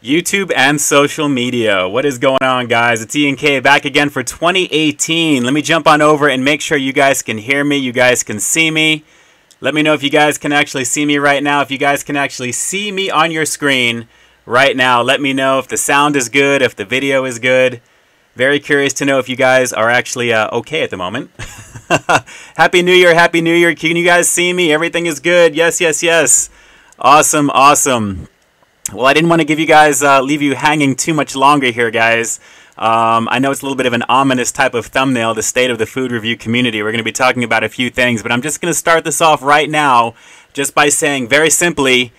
YouTube and social media. What is going on, guys? It's Ian K back again for 2018. Let me jump on over and make sure you guys can hear me, you guys can see me. Let me know if you guys can actually see me right now, if you guys can actually see me on your screen right now. Let me know if the sound is good, if the video is good. Very curious to know if you guys are actually okay at the moment. Happy New Year, Happy New Year. Can you guys see me? Everything is good. Yes, yes, yes. Awesome, awesome. Well, I didn't want to give you guys, leave you hanging too much longer here, guys. I know it's a little bit of an ominous type of thumbnail, the state of the food review community. We're going to be talking about a few things, but I'm just going to start this off right now just by saying very simply,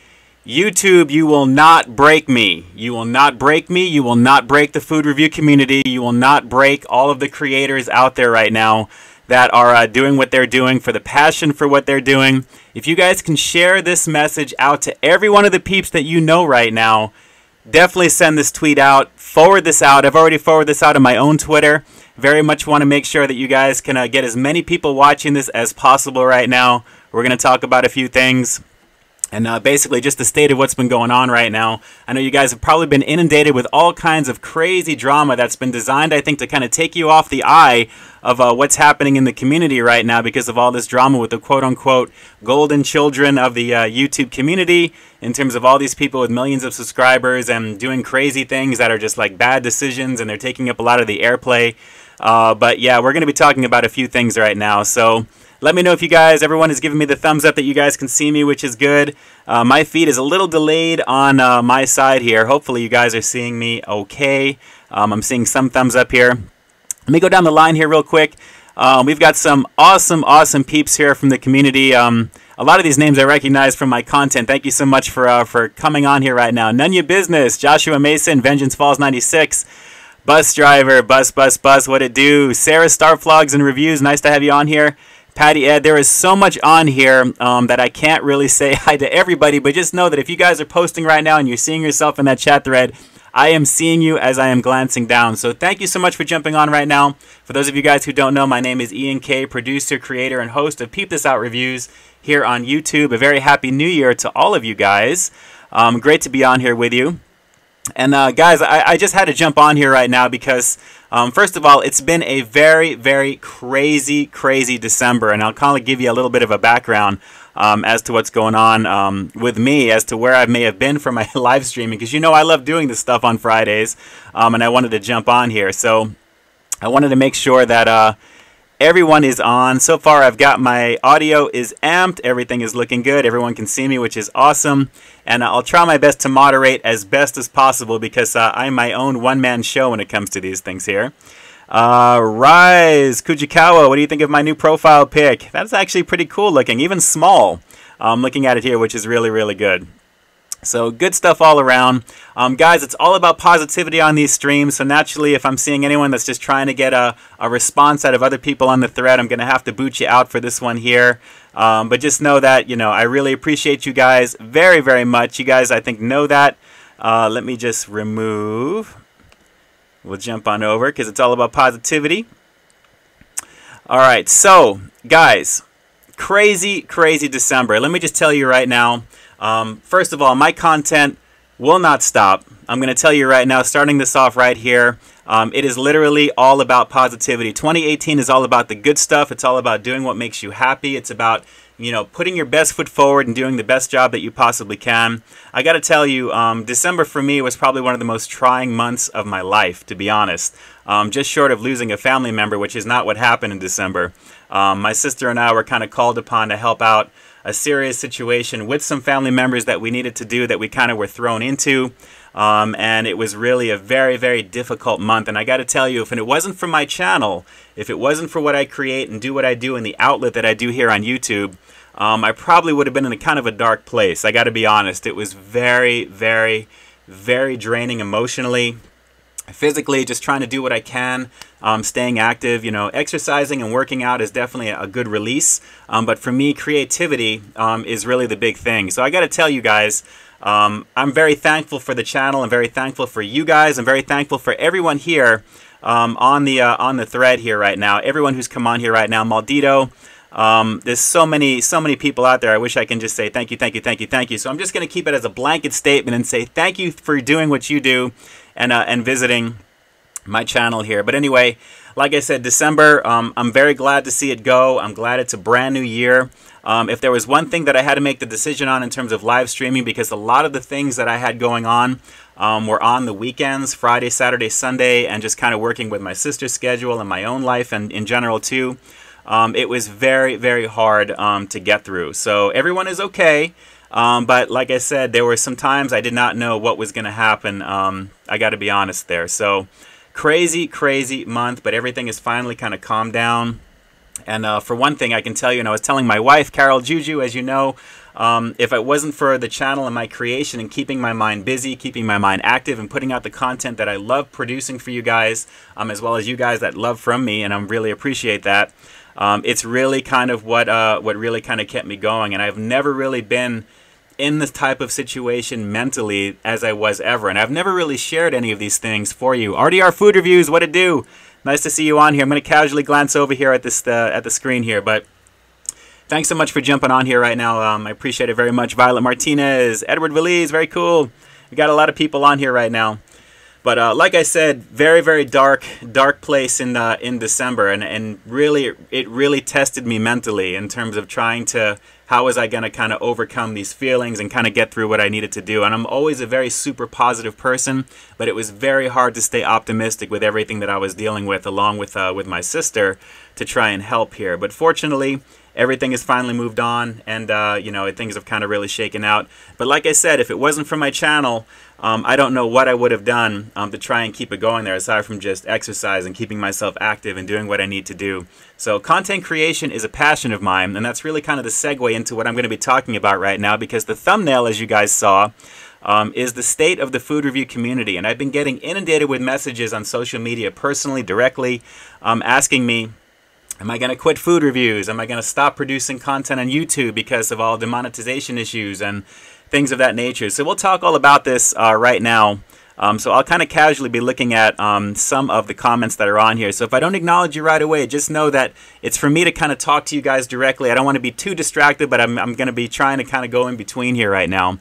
YouTube, you will not break me. You will not break me. You will not break the food review community. You will not break all of the creators out there right now that are doing what they're doing for the passion for what they're doing. If you guys can share this message out to every one of the peeps that you know right now, definitely send this tweet out, forward this out. I've already forwarded this out on my own Twitter. Very much want to make sure that you guys can get as many people watching this as possible right now. We're going to talk about a few things. And basically just the state of what's been going on right now. I know you guys have probably been inundated with all kinds of crazy drama that's been designed, I think, to kind of take you off the eye of what's happening in the community right now because of all this drama with the quote-unquote golden children of the YouTube community, in terms of all these people with millions of subscribers and doing crazy things that are just like bad decisions, and they're taking up a lot of the airplay. But yeah, we're going to be talking about a few things right now. So let me know if you guys, everyone is giving me the thumbs up that you guys can see me, which is good. My feed is a little delayed on my side here. Hopefully you guys are seeing me okay. I'm seeing some thumbs up here. Let me go down the line here real quick. We've got some awesome peeps here from the community. A lot of these names I recognize from my content. Thank you so much for coming on here right now. None Your Business, Joshua Mason, Vengeance Falls 96, Bus Driver, Bus, what it do? Sarah Starvlogs and Reviews, nice to have you on here. Patty Ed, there is so much on here that I can't really say hi to everybody, but just know that if you guys are posting right now and you're seeing yourself in that chat thread, I am seeing you as I am glancing down. So thank you so much for jumping on right now. For those of you guys who don't know, my name is Ian K, producer, creator, and host of Peep This Out Reviews here on YouTube. A very happy new year to all of you guys. Great to be on here with you. And guys, I just had to jump on here right now because, first of all, it's been a very crazy December, and I'll kind of give you a little bit of a background as to what's going on with me, as to where I may have been for my live streaming, because you know I love doing this stuff on Fridays, and I wanted to jump on here. So I wanted to make sure that everyone is on. So far, I've got my audio is amped. Everything is looking good. Everyone can see me, which is awesome. And I'll try my best to moderate as best as possible because I'm my own one-man show when it comes to these things here. Rise Kujikawa, what do you think of my new profile pic? That's actually pretty cool looking, even small. Looking at it here, which is really good. So good stuff all around. Guys, it's all about positivity on these streams. So naturally, if I'm seeing anyone that's just trying to get a response out of other people on the thread, I'm going to have to boot you out for this one here. But just know that, you know, I really appreciate you guys very much. You guys, I think, know that. Let me just remove. We'll jump on over because it's all about positivity. All right. So, guys, crazy December. Let me just tell you right now. First of all, my content will not stop. I'm going to tell you right now, starting this off right here, it is literally all about positivity. 2018 is all about the good stuff. It's all about doing what makes you happy. It's about, you know, putting your best foot forward and doing the best job that you possibly can. I got to tell you, December for me was probably one of the most trying months of my life, to be honest. Just short of losing a family member, which is not what happened in December. My sister and I were kind of called upon to help out a serious situation with some family members that we needed to do, that we kind of were thrown into. And it was really a very difficult month. And I got to tell you, if it wasn't for my channel, if it wasn't for what I create and do what I do in the outlet that I do here on YouTube, I probably would have been in a kind of a dark place. I got to be honest. It was very draining emotionally. Physically, just trying to do what I can, staying active, you know, exercising and working out is definitely a good release. But for me, creativity is really the big thing. So I got to tell you guys, I'm very thankful for the channel. I'm very thankful for you guys. I'm very thankful for everyone here on the thread here right now. Everyone who's come on here right now. Maldito, There's so many people out there. I wish I can just say thank you, thank you, thank you, thank you. So I'm just going to keep it as a blanket statement and say thank you for doing what you do and visiting my channel here. But anyway, like I said, December, I'm very glad to see it go. I'm glad it's a brand new year. If there was one thing that I had to make the decision on in terms of live streaming, because a lot of the things that I had going on were on the weekends, Friday, Saturday, Sunday, and just kind of working with my sister's schedule and my own life and in general too. It was very, very hard to get through. So everyone is okay. But like I said, there were some times I did not know what was going to happen. I got to be honest there. So crazy month, but everything is finally kind of calmed down. And for one thing, I can tell you, and I was telling my wife, Carol Juju, as you know, if it wasn't for the channel and my creation and keeping my mind busy, keeping my mind active, and putting out the content that I love producing for you guys, as well as you guys that love from me, and I really appreciate that. It's really kind of what really kind of kept me going. And I've never really been in this type of situation mentally as I was ever. And I've never really shared any of these things for you. RDR Food Reviews, what it do? Nice to see you on here. I'm going to casually glance over here at this at the screen here, but thanks so much for jumping on here right now. I appreciate it very much. Violet Martinez, Edward Valise, very cool. We got a lot of people on here right now. But like I said, very dark place in December, and really it really tested me mentally in terms of trying to, how was I going to kind of overcome these feelings and kind of get through what I needed to do. And I'm always a very super positive person, but it was very hard to stay optimistic with everything that I was dealing with, along with my sister, to try and help here. But fortunately, everything has finally moved on, and you know, things have kind of really shaken out. But like I said, if it wasn't for my channel, I don't know what I would have done to try and keep it going there, aside from just exercise and keeping myself active and doing what I need to do. So content creation is a passion of mine, and that's really kind of the segue into what I'm going to be talking about right now, because the thumbnail, as you guys saw, is the state of the food review community. And I've been getting inundated with messages on social media, personally, directly, asking me, am I going to quit food reviews? Am I going to stop producing content on YouTube because of all the monetization issues and things of that nature? So we'll talk all about this right now. So I'll kind of casually be looking at some of the comments that are on here. So if I don't acknowledge you right away, just know that it's for me to kind of talk to you guys directly. I don't want to be too distracted, but I'm going to be trying to kind of go in between here right now.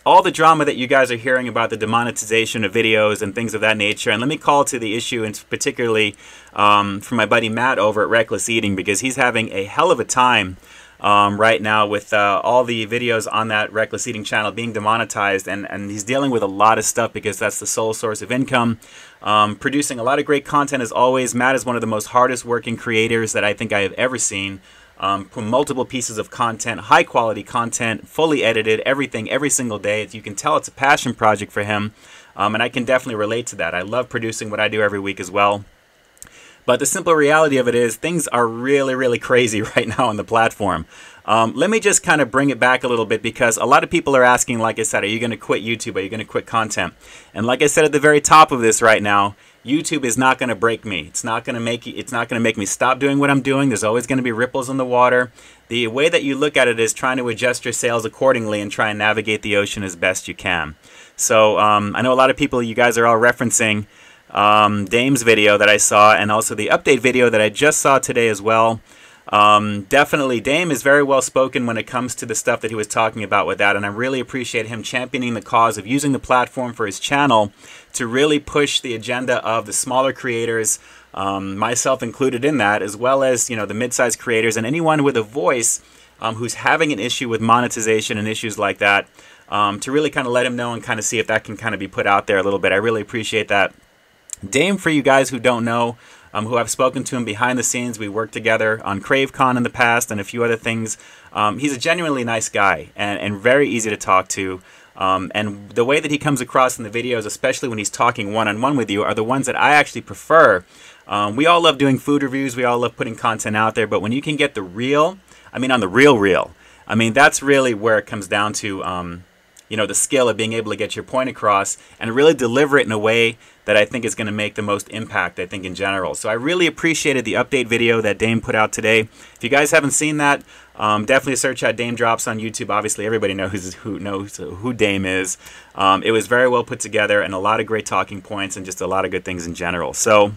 All the drama that you guys are hearing about the demonetization of videos and things of that nature. And let me call to the issue, and particularly from my buddy Matt over at Reckless Eating, because he's having a hell of a time right now with all the videos on that Reckless Eating channel being demonetized, and he's dealing with a lot of stuff because that's the sole source of income. Producing a lot of great content as always. Matt is one of the most hardest working creators that I think I have ever seen. Put multiple pieces of content, high quality content, fully edited, everything, every single day. You can tell it's a passion project for him, and I can definitely relate to that. I love producing what I do every week as well. But the simple reality of it is things are really crazy right now on the platform. Let me just kind of bring it back a little bit, because a lot of people are asking, like I said, are you going to quit YouTube? Are you going to quit content? And like I said at the very top of this right now, YouTube is not going to break me. It's not going to make me stop doing what I'm doing. There's always going to be ripples in the water. The way that you look at it is trying to adjust your sails accordingly and try and navigate the ocean as best you can. So I know a lot of people, you guys are all referencing Dame's video that I saw, and also the update video that I just saw today as well. Definitely Dame is very well spoken when it comes to the stuff that he was talking about with that, and I really appreciate him championing the cause of using the platform for his channel to really push the agenda of the smaller creators, myself included in that, as well as, you know, the mid-sized creators and anyone with a voice who's having an issue with monetization and issues like that, to really kind of let him know and kind of see if that can kind of be put out there a little bit. I really appreciate that. Dame, for you guys who don't know, who I've spoken to him behind the scenes, we worked together on CraveCon in the past and a few other things. He's a genuinely nice guy and very easy to talk to. And the way that he comes across in the videos, especially when he's talking one-on-one with you, are the ones that I actually prefer. We all love doing food reviews. We all love putting content out there. But when you can get the real, I mean on the real, I mean, that's really where it comes down to, you know, the skill of being able to get your point across and really deliver it in a way that I think is going to make the most impact, I think, in general. So I really appreciated the update video that Dame put out today. If you guys haven't seen that, definitely search out Dame Drops on YouTube. Obviously, everybody knows who Dame is. It was very well put together and a lot of great talking points and just a lot of good things in general. So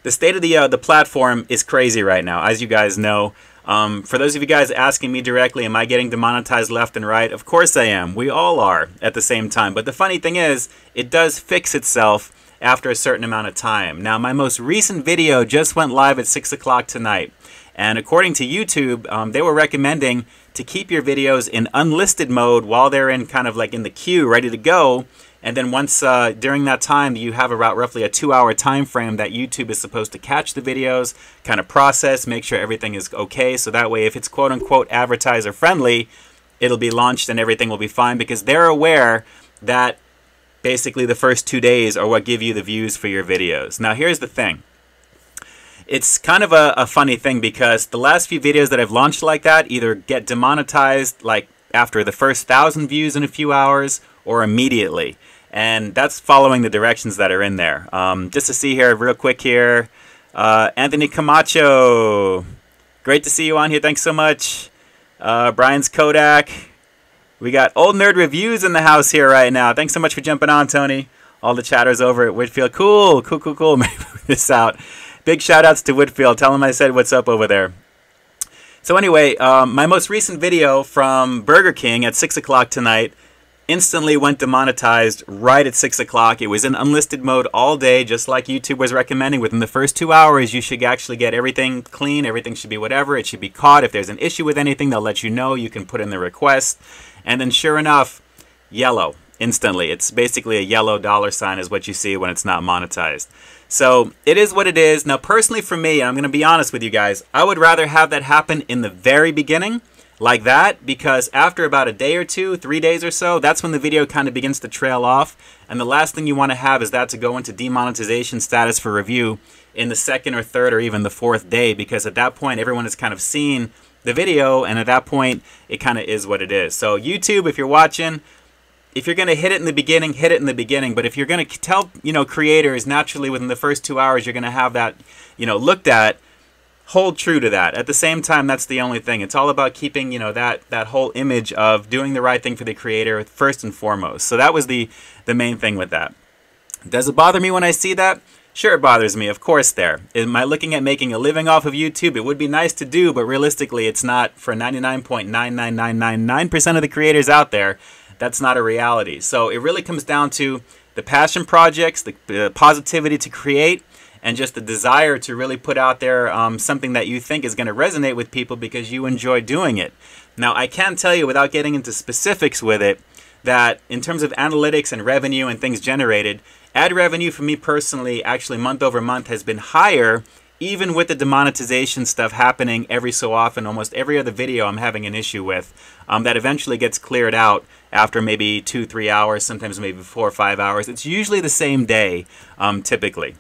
the state of the platform is crazy right now, as you guys know. For those of you guys asking me directly, am I getting demonetized left and right? Of course I am. We all are at the same time. But the funny thing is, it does fix itself after a certain amount of time. Now, my most recent video just went live at 6 o'clock tonight. And according to YouTube, they were recommending to keep your videos in unlisted mode while they're in kind of like in the queue, ready to go. And then once during that time, you have about roughly a 2-hour time frame that YouTube is supposed to catch the videos, kind of process, make sure everything is okay. So that way, if it's quote unquote advertiser friendly, it'll be launched and everything will be fine, because they're aware that basically the first 2 days are what give you the views for your videos. Now, here's the thing. It's kind of a funny thing, because the last few videos that I've launched like that either get demonetized like after the first 1,000 views in a few hours or immediately. And that's following the directions that are in there. Just to see here real quick here. Anthony Camacho. Great to see you on here. Thanks so much. Brian's Kodak. We got Old Nerd Reviews in the house here right now. Thanks so much for jumping on, Tony. All the chatters over at Whitfield. Cool. Maybe this out. Big shout outs to Whitfield. Tell him I said what's up over there. So anyway, my most recent video from Burger King at 6 o'clock tonight instantly went demonetized right at 6 o'clock. It was in unlisted mode all day, just like YouTube was recommending. Within the first 2 hours, you should actually get everything clean. Everything should be whatever. It should be caught. If there's an issue with anything, they'll let you know. You can put in the request. And then sure enough, yellow instantly. It's basically a yellow $ is what you see when it's not monetized. So it is what it is. Now, personally for me, I'm going to be honest with you guys, I would rather have that happen in the very beginning like that, because after about a day or two, 3 days or so, that's when the video kind of begins to trail off. And the last thing you want to have is that to go into demonetization status for review in the second or third or even the fourth day, because at that point, everyone has kind of seen the video, and at that point, it kind of is what it is. So YouTube, if you're watching, if you're going to hit it in the beginning, hit it in the beginning. But if you're going to tell, creators naturally within the first 2 hours, you're going to have that, looked at, hold true to that. At the same time, that's the only thing. It's all about keeping, that whole image of doing the right thing for the creator first and foremost. So that was the main thing with that. Does it bother me when I see that? Sure, it bothers me, of course there. Am I looking at making a living off of YouTube? It would be nice to do, but realistically, it's not for 99.99999% of the creators out there. That's not a reality. So it really comes down to the passion projects, the positivity to create, and just the desire to really put out there something that you think is going to resonate with people because you enjoy doing it. Now, I can tell you without getting into specifics with it that in terms of analytics and revenue and things generated, ad revenue for me personally, actually month over month, has been higher, even with the demonetization stuff happening every so often. Almost every other video I'm having an issue with that eventually gets cleared out after maybe 2-3 hours, sometimes maybe 4 or 5 hours. It's usually the same day, typically.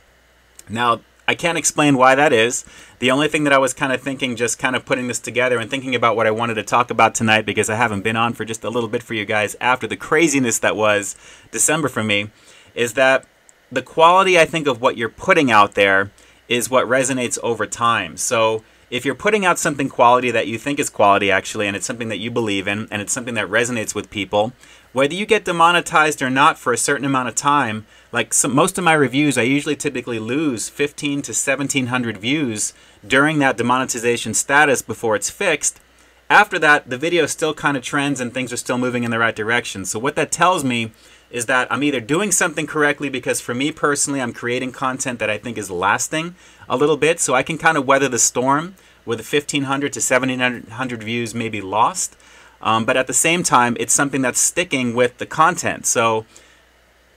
Now, I can't explain why that is. The only thing that I was kind of thinking, just kind of putting this together and thinking about what I wanted to talk about tonight, because I haven't been on for just a little bit for you guys after the craziness that was December for me, is that the quality, I think, of what you're putting out there is what resonates over time. So if you're putting out something quality that you think is quality, actually, and it's something that you believe in, and it's something that resonates with people, whether you get demonetized or not for a certain amount of time, like most of my reviews, I usually typically lose 1,500 to 1,700 views during that demonetization status before it's fixed. After that, the video still kind of trends and things are still moving in the right direction. So what that tells me is that I'm either doing something correctly, because for me personally, I'm creating content that I think is lasting a little bit, so I can kind of weather the storm with 1,500 to 1,700 views maybe lost. But at the same time, it's something that's sticking with the content. So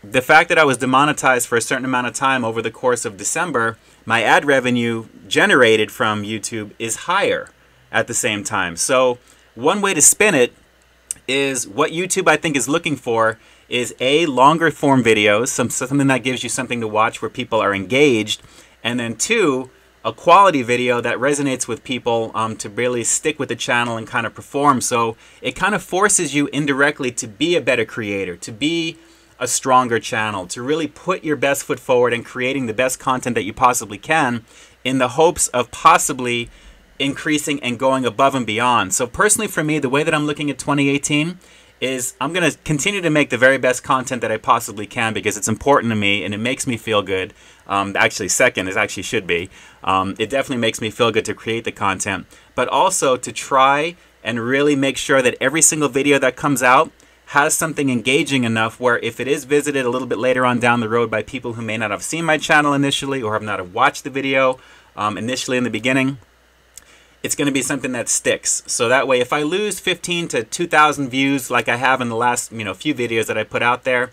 the fact that I was demonetized for a certain amount of time over the course of December, my ad revenue generated from YouTube is higher at the same time. So one way to spin it is what YouTube, I think, is looking for is A, longer form videos, something that gives you something to watch where people are engaged, and then 2, a quality video that resonates with people to really stick with the channel and kind of perform. So it kind of forces you indirectly to be a better creator, to be a stronger channel, to really put your best foot forward in creating the best content that you possibly can, in the hopes of possibly increasing and going above and beyond. So personally for me, the way that I'm looking at 2018 is I'm going to continue to make the very best content that I possibly can because it's important to me and it makes me feel good. Actually, second is actually should be. It definitely makes me feel good to create the content, but also to try and really make sure that every single video that comes out has something engaging enough where if it is visited a little bit later on down the road by people who may not have seen my channel initially or have not have watched the video initially in the beginning, it's going to be something that sticks. So that way, if I lose 15 to 2,000 views like I have in the last few videos that I put out there,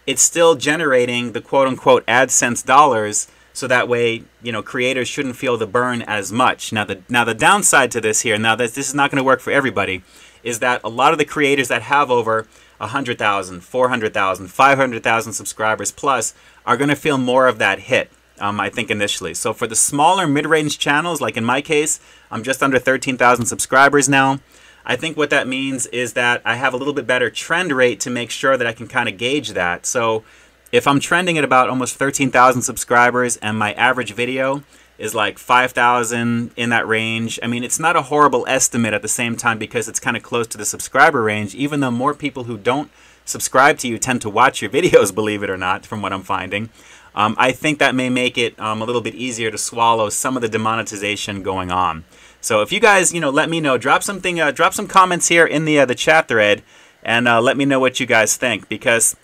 it's still generating the quote-unquote AdSense dollars. So that way, creators shouldn't feel the burn as much. Now the downside to this here, now that this is not going to work for everybody, is that a lot of the creators that have over 100,000, 400,000, 500,000 subscribers plus are going to feel more of that hit. I think initially. So for the smaller mid-range channels, like in my case, I'm just under 13,000 subscribers now. I think what that means is that I have a little bit better trend rate to make sure that I can kind of gauge that. So if I'm trending at about almost 13,000 subscribers and my average video is like 5,000 in that range, I mean, it's not a horrible estimate at the same time because it's kind of close to the subscriber range, even though more people who don't subscribe to you tend to watch your videos, believe it or not, from what I'm finding. I think that may make it a little bit easier to swallow some of the demonetization going on. So if you guys, let me know, drop some comments here in the chat thread, and let me know what you guys think, because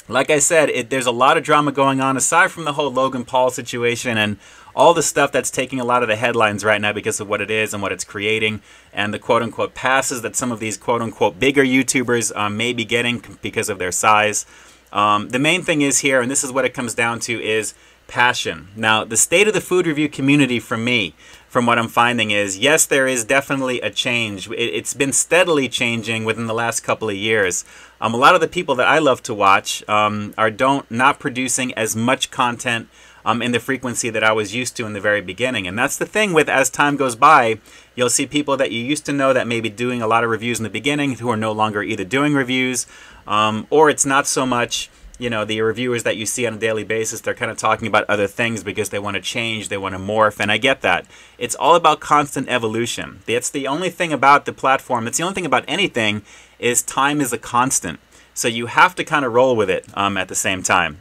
like I said, there's a lot of drama going on aside from the whole Logan Paul situation and all the stuff that's taking a lot of the headlines right now because of what it is and what it's creating and the quote-unquote passes that some of these quote-unquote bigger YouTubers may be getting because of their size. The main thing is here, and this is what it comes down to, is passion. Now, the state of the food review community for me, from what I'm finding is, yes, there is definitely a change. It's been steadily changing within the last couple of years. A lot of the people that I love to watch are not producing as much content in the frequency that I was used to in the very beginning. And that's the thing with, as time goes by, you'll see people that you used to know that may be doing a lot of reviews in the beginning who are no longer either doing reviews or it's not so much, the reviewers that you see on a daily basis, they're kind of talking about other things because they want to change, they want to morph, and I get that. It's all about constant evolution. That's the only thing about the platform, it's the only thing about anything, is time is a constant. So you have to kind of roll with it at the same time.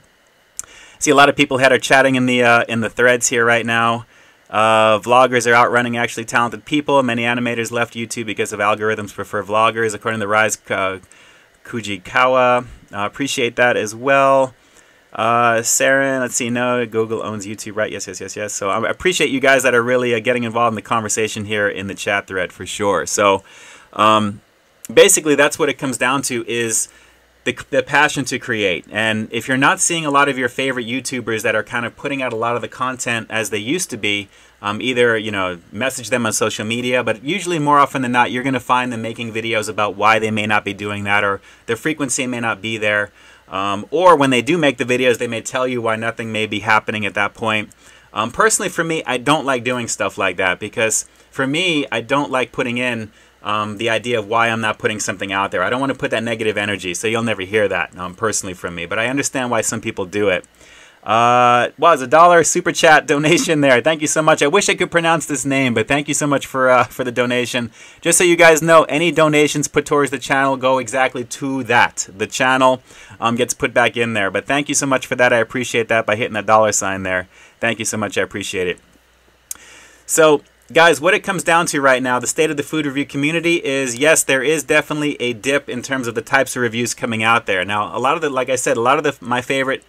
See a lot of people are chatting in the threads here right now. Vloggers are outrunning actually talented people. Many animators left YouTube because of algorithms prefer vloggers, according to Rise Kujikawa. Appreciate that as well. Saren, let's see, no, Google owns YouTube, right? Yes. So I appreciate you guys that are really getting involved in the conversation here in the chat thread for sure. So basically that's what it comes down to, is the passion to create. And if you're not seeing a lot of your favorite YouTubers that are kind of putting out a lot of the content as they used to be, either, message them on social media, but usually more often than not, you're going to find them making videos about why they may not be doing that, or their frequency may not be there. Or when they do make the videos, they may tell you why nothing may be happening at that point. Personally, for me, I don't like doing stuff like that, because for me, I don't like putting in the idea of why I'm not putting something out there. I don't want to put that negative energy, so you'll never hear that personally from me. But I understand why some people do it. Wow, it's $1 super chat donation there. Thank you so much. I wish I could pronounce this name, but thank you so much for the donation. Just so you guys know, any donations put towards the channel go exactly to that. The channel gets put back in there. But thank you so much for that. I appreciate that by hitting that $sign there. Thank you so much. I appreciate it. So, guys, what it comes down to right now, the state of the food review community is, yes, there is definitely a dip in terms of the types of reviews coming out there. Now, a lot of the, like I said, a lot of my favorite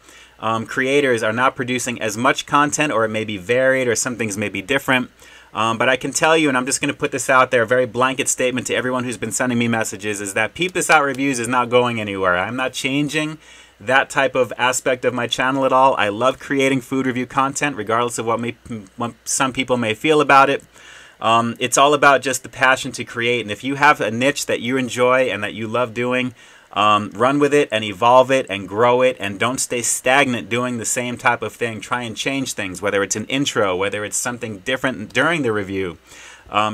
creators are not producing as much content, or it may be varied, or some things may be different. But I can tell you, and I'm just going to put this out there, a very blanket statement to everyone who's been sending me messages, is that Peep This Out Reviews is not going anywhere. I'm not changing that type of aspect of my channel at all. I love creating food review content, regardless of what some people may feel about it. It's all about just the passion to create. And if you have a niche that you enjoy and that you love doing, run with it and evolve it and grow it, and don't stay stagnant doing the same type of thing. Try and change things, whether it's an intro, whether it's something different during the review,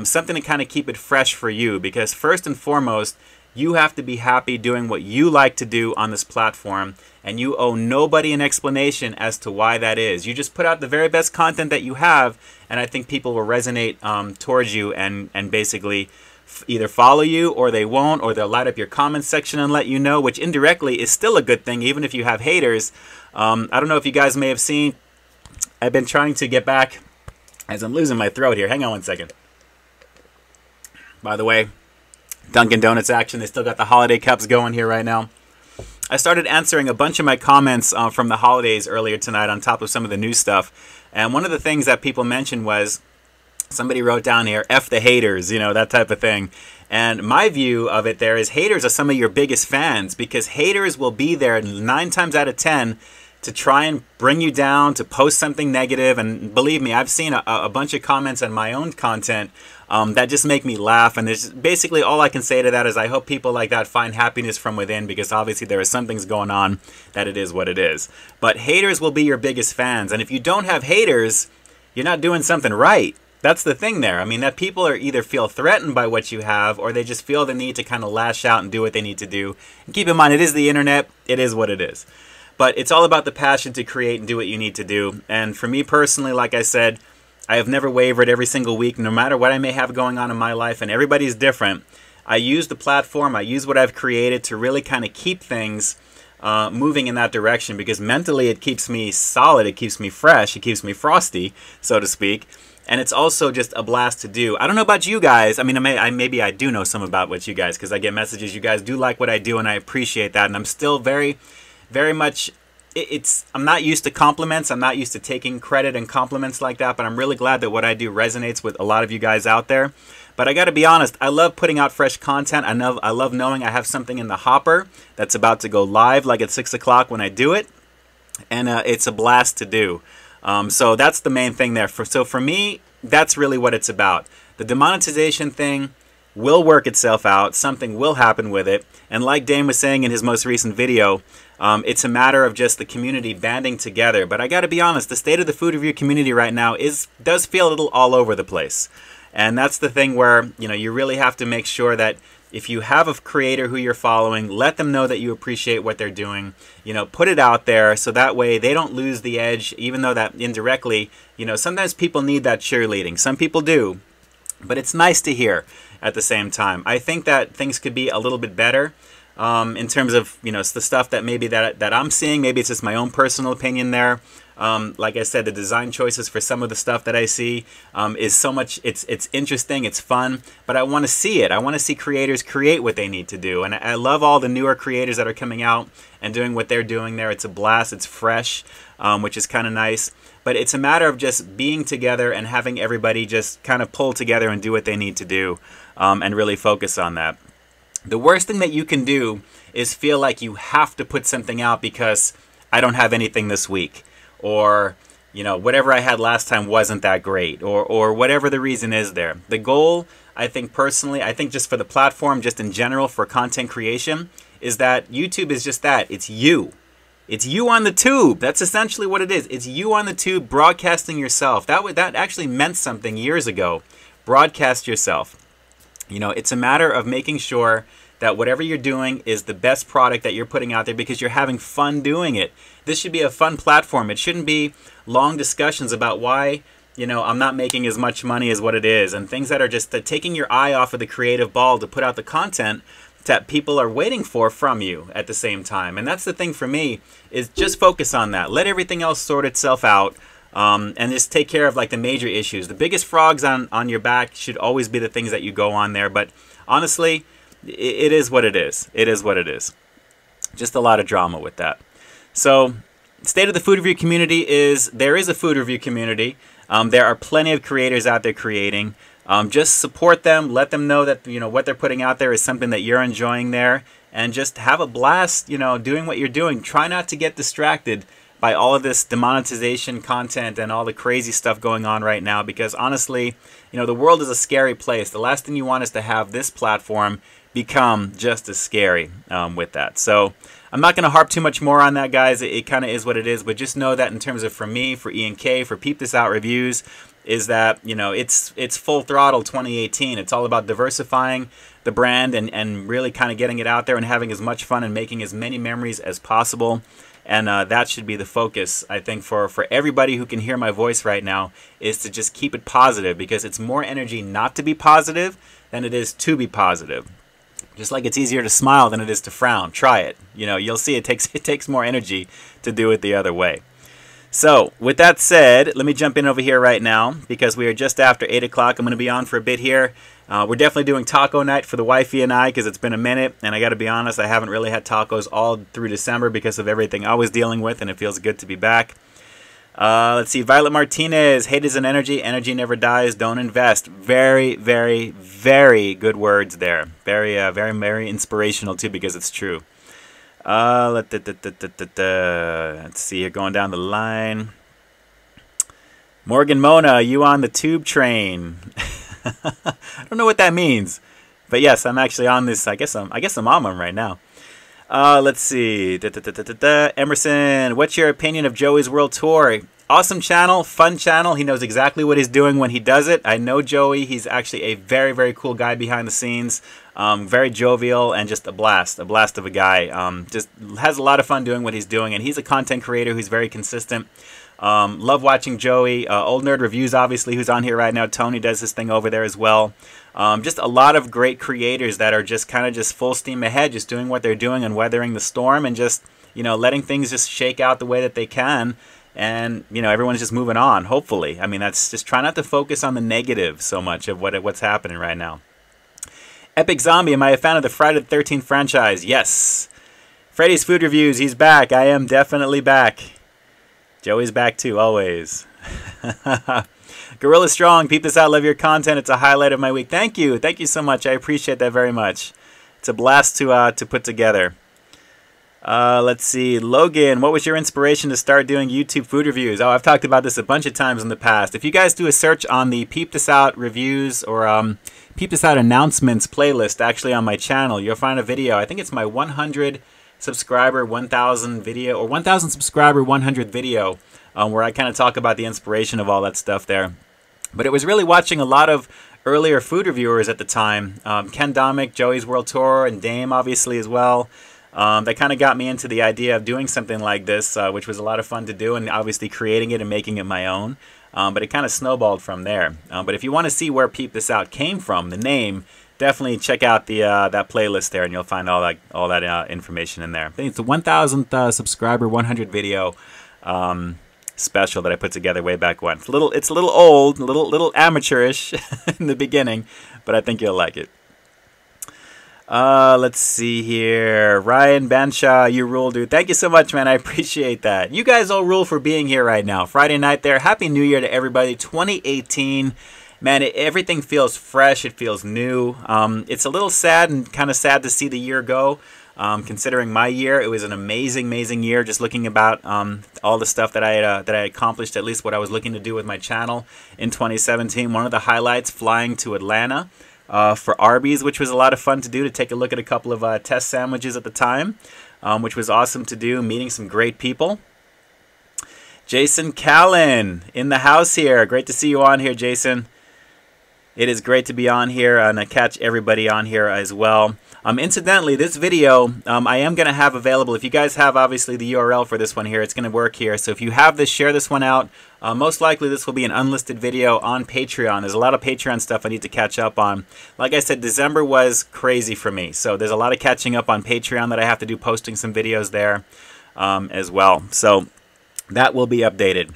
something to kind of keep it fresh for you, because first and foremost, you have to be happy doing what you like to do on this platform, and you owe nobody an explanation as to why that is. You just put out the very best content that you have, and I think people will resonate towards you and basically either follow you or they won't, or they'll light up your comment section and let you know, which indirectly is still a good thing, even if you have haters. I don't know if you guys may have seen, I've been trying to get back, as I'm losing my throat here. Hang on one second. By the way, Dunkin' Donuts action, they still got the holiday cups going here right now. I started answering a bunch of my comments from the holidays earlier tonight on top of some of the new stuff. And one of the things that people mentioned was, somebody wrote down here, F the haters, you know, that type of thing. And my view of it there is haters are some of your biggest fans, because haters will be there 9 times out of 10 to try and bring you down, to post something negative. And believe me, I've seen a bunch of comments on my own content that just make me laugh. And there's basically all I can say to that is I hope people like that find happiness from within, because obviously there are some things going on that it is what it is. But haters will be your biggest fans. And if you don't have haters, you're not doing something right. That's the thing there. I mean, that people are either feel threatened by what you have, or they just feel the need to kind of lash out and do what they need to do. And keep in mind, it is the internet. It is what it is. But it's all about the passion to create and do what you need to do. And for me personally, like I said, I have never wavered every single week, no matter what I may have going on in my life, and everybody's different. I use the platform, I use what I've created to really kind of keep things moving in that direction, because mentally it keeps me solid, it keeps me fresh, it keeps me frosty, so to speak. And it's also just a blast to do. I don't know about you guys. I mean, maybe I do know some about what you guys, because I get messages. You guys do like what I do, and I appreciate that. And I'm still very much, I'm not used to compliments. I'm not used to taking credit and compliments like that. But I'm really glad that what I do resonates with a lot of you guys out there. But I got to be honest, I love putting out fresh content. I love knowing I have something in the hopper that's about to go live, like at 6 o'clock when I do it. And it's a blast to do. So that's the main thing there. So for me, that's really what it's about. The demonetization thing will work itself out. Something will happen with it. And like Dane was saying in his most recent video, it's a matter of just the community banding together. But I got to be honest, the state of the food review community right now does feel a little all over the place. And that's the thing where, you know, you really have to make sure that if you have a creator who you're following, let them know that you appreciate what they're doing. You know, put it out there so that way they don't lose the edge, even though that indirectly, you know, sometimes people need that cheerleading. Some people do, but it's nice to hear at the same time. I think that things could be a little bit better in terms of, you know, the stuff that maybe that I'm seeing. Maybe it's just my own personal opinion there. Like I said, the design choices for some of the stuff that I see is so much, it's interesting, it's fun, but I want to see it. I want to see creators create what they need to do. And I love all the newer creators that are coming out and doing what they're doing there. It's a blast, it's fresh, which is kind of nice. But it's a matter of just being together and having everybody just kind of pull together and do what they need to do and really focus on that. The worst thing that you can do is feel like you have to put something out because I don't have anything this week. Or, you know, whatever I had last time wasn't that great, or whatever the reason is there. The goal, I think personally, I think just for the platform, just in general for content creation, is that YouTube is just that. It's you. It's you on the tube. That's essentially what it is. It's you on the tube broadcasting yourself. That actually meant something years ago. Broadcast yourself. You know, it's a matter of making sure that whatever you're doing is the best product that you're putting out there because you're having fun doing it. This should be a fun platform. It shouldn't be long discussions about why, you know, I'm not making as much money as what it is, and things that are just taking your eye off of the creative ball to put out the content that people are waiting for from you at the same time. And that's the thing for me, is just focus on that. Let everything else sort itself out. And just take care of like the major issues. The biggest frogs on your back should always be the things that you go on there. But honestly, it is what it is. It is what it is. Just a lot of drama with that. So, state of the food review community is, there is a food review community. There are plenty of creators out there creating. Just support them. Let them know that, you know, what they're putting out there is something that you're enjoying there. And just have a blast, you know, doing what you're doing. Try not to get distracted by all of this demonetization content and all the crazy stuff going on right now, because honestly, you know, the world is a scary place. The last thing you want is to have this platform become just as scary with that. So I'm not going to harp too much more on that, guys. It kind of is what it is, but just know that in terms of, for me, for Ian K, for Peep This Out reviews, is that, you know, it's full throttle 2018. It's all about diversifying the brand and really kind of getting it out there and having as much fun and making as many memories as possible. And that should be the focus, I think, for everybody who can hear my voice right now, is to just keep it positive, because it's more energy not to be positive than it is to be positive. Just like it's easier to smile than it is to frown. Try it. You know, you'll see it takes more energy to do it the other way. So, with that said, let me jump in over here right now, because we are just after 8 o'clock. I'm going to be on for a bit here. We're definitely doing taco night for the wifey and I, because it's been a minute, and I got to be honest, I haven't really had tacos all through December because of everything I was dealing with, and it feels good to be back. Let's see, Violet Martinez, hate is an energy, energy never dies, don't invest. Very, very, very good words there. Very, very inspirational too, because it's true. Let's see here, going down the line. Morgan Mona, you on the tube train? I don't know what that means, but yes, I'm actually on this. I guess I'm on one right now. Let's see. Emerson, what's your opinion of Joey's World Tour? Awesome channel, fun channel. He knows exactly what he's doing when he does it. I know Joey. He's actually a very, very cool guy behind the scenes. Very jovial and just a blast of a guy. Just has a lot of fun doing what he's doing, and he's a content creator who's very consistent. Love watching Joey. Old Nerd Reviews, obviously, who's on here right now. Tony does his thing over there as well. Just a lot of great creators that are just kind of just full steam ahead, just doing what they're doing and weathering the storm, and just, you know, letting things just shake out the way that they can. And, you know, everyone's just moving on, hopefully. I mean, that's just try not to focus on the negative so much of what's happening right now. Epic Zombie, am I a fan of the Friday the 13th franchise? Yes. Freddy's Food Reviews, he's back. I am definitely back. Joey's back too, always. Gorilla Strong, peep this out, love your content. It's a highlight of my week. Thank you. Thank you so much. I appreciate that very much. It's a blast to put together. Let's see. Logan, what was your inspiration to start doing YouTube food reviews? Oh, I've talked about this a bunch of times in the past. If you guys do a search on the Peep This Out reviews or Peep This Out announcements playlist actually on my channel, you'll find a video. I think it's my 100 subscriber 1000 video, or 1000 subscriber 100 video, where I kind of talk about the inspiration of all that stuff there. But it was really watching a lot of earlier food reviewers at the time. Ken Domick, Joey's World Tour, and Dame obviously as well. That kind of got me into the idea of doing something like this, which was a lot of fun to do, and obviously creating it and making it my own. But it kind of snowballed from there. But if you want to see where Peep This Out came from, the name, definitely check out the that playlist there, and you'll find all that information in there. I think it's the 1000th subscriber 100 video special that I put together way back when. It's a little old, a little amateurish in the beginning, but I think you'll like it. Let's see here. Ryan Banshaw, you rule, dude. Thank you so much, man. I appreciate that. You guys all rule for being here right now. Friday night there. Happy New Year to everybody. 2018. Man, everything feels fresh. It feels new. It's a little sad and kind of sad to see the year go. Considering my year, it was an amazing year. Just looking about all the stuff that I accomplished, at least what I was looking to do with my channel in 2017. One of the highlights, flying to Atlanta for Arby's, which was a lot of fun to do, to take a look at a couple of test sandwiches at the time, which was awesome to do, meeting some great people. Jason Callan in the house here. Great to see you on here, Jason. It is great to be on here, and I catch everybody on here as well. Incidentally, this video I am going to have available. If you guys have, obviously, the URL for this one here, it's going to work here. So if you have this, share this one out. Most likely this will be an unlisted video on Patreon. There's a lot of Patreon stuff I need to catch up on. Like I said, December was crazy for me. So there's a lot of catching up on Patreon that I have to do, posting some videos there as well. So that will be updated.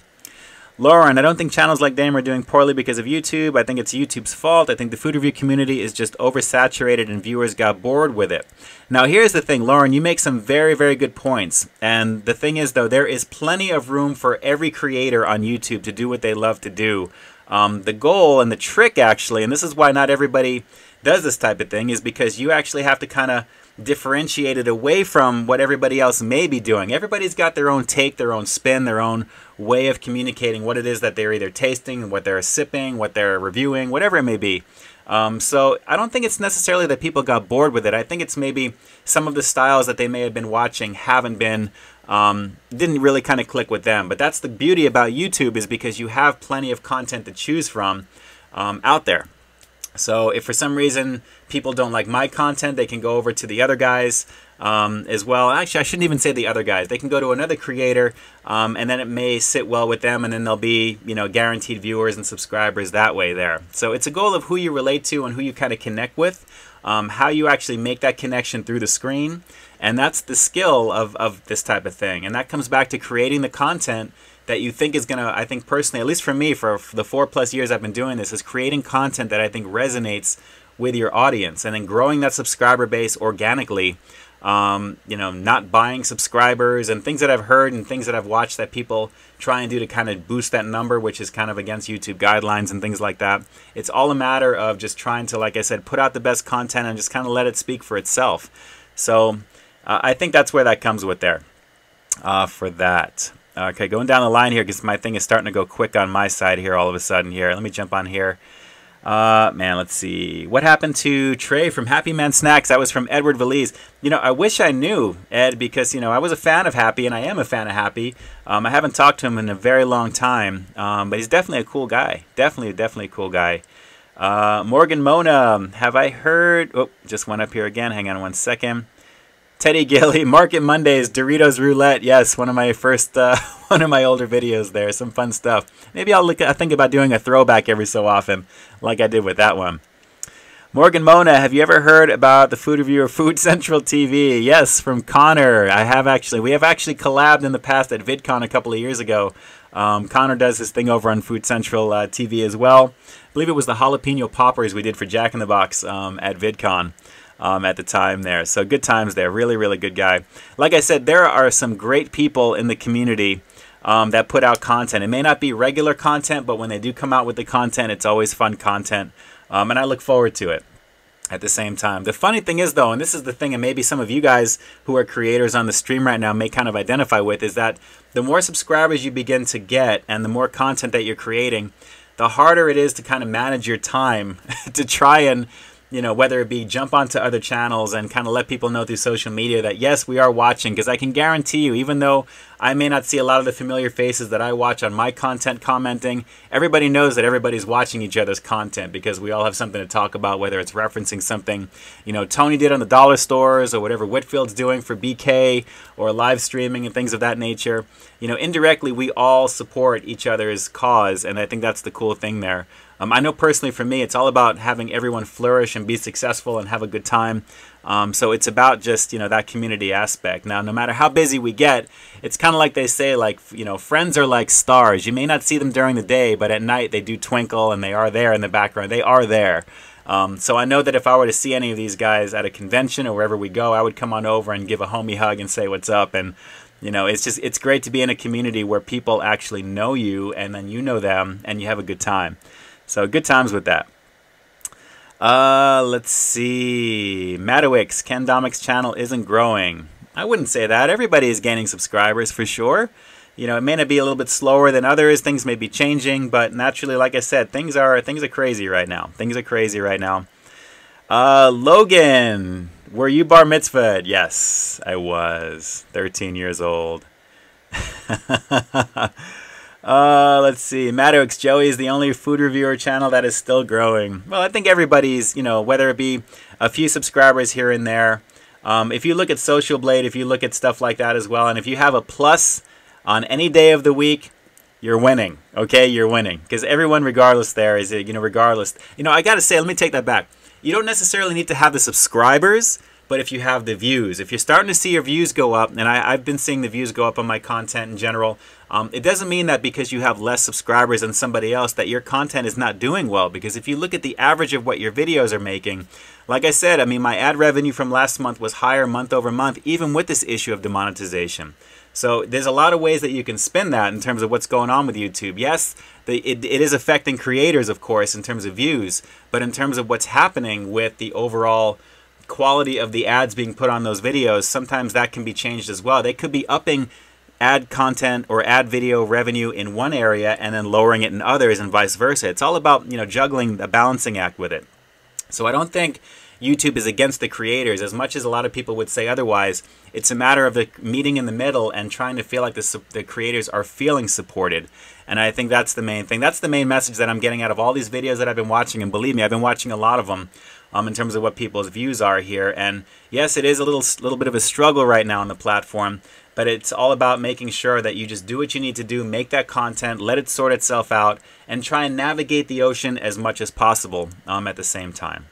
Lauren, I don't think channels like Dame are doing poorly because of YouTube. I think it's YouTube's fault. I think the food review community is just oversaturated and viewers got bored with it. Now, here's the thing, Lauren, you make some very good points. And the thing is, though, there is plenty of room for every creator on YouTube to do what they love to do. The goal and the trick, actually, and this is why not everybody does this type of thing, is because you actually have to kind of differentiate it away from what everybody else may be doing. Everybody's got their own take, their own spin, their own way of communicating what it is that they're either tasting, what they're sipping, what they're reviewing, whatever it may be. So I don't think it's necessarily that people got bored with it. I think it's maybe some of the styles that they may have been watching haven't been, didn't really kind of click with them. But that's the beauty about YouTube, is because you have plenty of content to choose from out there. So if for some reason people don't like my content, they can go over to the other guys as well. Actually, I shouldn't even say the other guys. They can go to another creator, and then it may sit well with them, and then they'll be, you know, guaranteed viewers and subscribers that way there. So it's a goal of who you relate to and who you kind of connect with, how you actually make that connection through the screen, and that's the skill of this type of thing. And that comes back to creating the content that you think is going to, I think personally, at least for me, for the 4+ years I've been doing this, is creating content that I think resonates with your audience, and then growing that subscriber base organically. You know, not buying subscribers and things that I've heard and things that I've watched that people try and do to kind of boost that number, which is kind of against YouTube guidelines and things like that. It's all a matter of just trying to, like I said, put out the best content and just kind of let it speak for itself. So I think that's where that comes with there for that. Okay, going down the line here because my thing is starting to go quick on my side here all of a sudden here. Let me jump on here. Man, let's see. What happened to Trey from Happy Man Snacks? That was from Edward Valise. You know, I wish I knew, Ed, because, you know, I was a fan of Happy, and I am a fan of Happy. I haven't talked to him in a very long time, but he's definitely a cool guy. Definitely a cool guy. Morgan Mona, have I heard... Oh, just went up here again. Hang on one second. Teddy Gilly, Market Mondays, Doritos Roulette. Yes, one of my first, one of my older videos there. Some fun stuff. Maybe I think about doing a throwback every so often, like I did with that one. Morgan Mona, have you ever heard about the food review of Food Central TV? Yes, from Connor. I have actually. We have actually collabed in the past at VidCon a couple of years ago. Connor does his thing over on Food Central TV as well. I believe it was the jalapeno poppers we did for Jack in the Box at VidCon. At the time there. So good times there. Really good guy. Like I said, there are some great people in the community that put out content. It may not be regular content, but when they do come out with the content, it's always fun content. And I look forward to it at the same time. The funny thing is, though, and this is the thing, and maybe some of you guys who are creators on the stream right now may kind of identify with, is that the more subscribers you begin to get and the more content that you're creating, the harder it is to kind of manage your time to try and, you know, whether it be jump onto other channels and kind of let people know through social media that, yes, we are watching. Because I can guarantee you, even though I may not see a lot of the familiar faces that I watch on my content commenting, everybody knows that everybody's watching each other's content because we all have something to talk about, whether it's referencing something, you know, Tony did on the dollar stores or whatever Whitfield's doing for BK or live streaming and things of that nature. You know, indirectly, we all support each other's cause, and I think that's the cool thing there. I know personally for me, it's all about having everyone flourish and be successful and have a good time. So it's about just, you know, that community aspect. Now, no matter how busy we get, it's kind of like they say, like, you know, friends are like stars. You may not see them during the day, but at night they do twinkle and they are there in the background. They are there. So I know that if I were to see any of these guys at a convention or wherever we go, I would come on over and give a homie hug and say what's up. And, you know, it's great to be in a community where people actually know you and then you know them and you have a good time. So good times with that. Let's see. Madowix, Ken Domic's channel isn't growing. I wouldn't say that. Everybody is gaining subscribers for sure. You know, it may not be a little bit slower than others. Things may be changing, but naturally, like I said, things are crazy right now. Things are crazy right now. Logan, were you bar mitzvahed? Yes, I was. 13 years old. Let's see. Maddox, Joey is the only food reviewer channel that is still growing. Well, I think everybody's, you know, whether it be a few subscribers here and there. If you look at Social Blade, if you look at stuff like that as well, and if you have a plus on any day of the week, you're winning. Okay, you're winning. Because everyone, regardless there, is, you know, regardless. You know, I got to say, let me take that back. You don't necessarily need to have the subscribers, but if you have the views, if you're starting to see your views go up, and I've been seeing the views go up on my content in general, it doesn't mean that because you have less subscribers than somebody else that your content is not doing well. Because if you look at the average of what your videos are making, like I said, I mean, my ad revenue from last month was higher month over month, even with this issue of demonetization. So there's a lot of ways that you can spin that in terms of what's going on with YouTube. Yes, it is affecting creators, of course, in terms of views, but in terms of what's happening with the overall quality of the ads being put on those videos, sometimes that can be changed as well. They could be upping ad content or ad video revenue in one area and then lowering it in others and vice versa. It's all about, you know, juggling the balancing act with it. So I don't think YouTube is against the creators as much as a lot of people would say otherwise. It's a matter of the meeting in the middle and trying to feel like the creators are feeling supported. And I think that's the main thing. That's the main message that I'm getting out of all these videos that I've been watching. And believe me, I've been watching a lot of them. in terms of what people's views are here. And yes, it is a little bit of a struggle right now on the platform, but it's all about making sure that you just do what you need to do, make that content, let it sort itself out, and try and navigate the ocean as much as possible at the same time.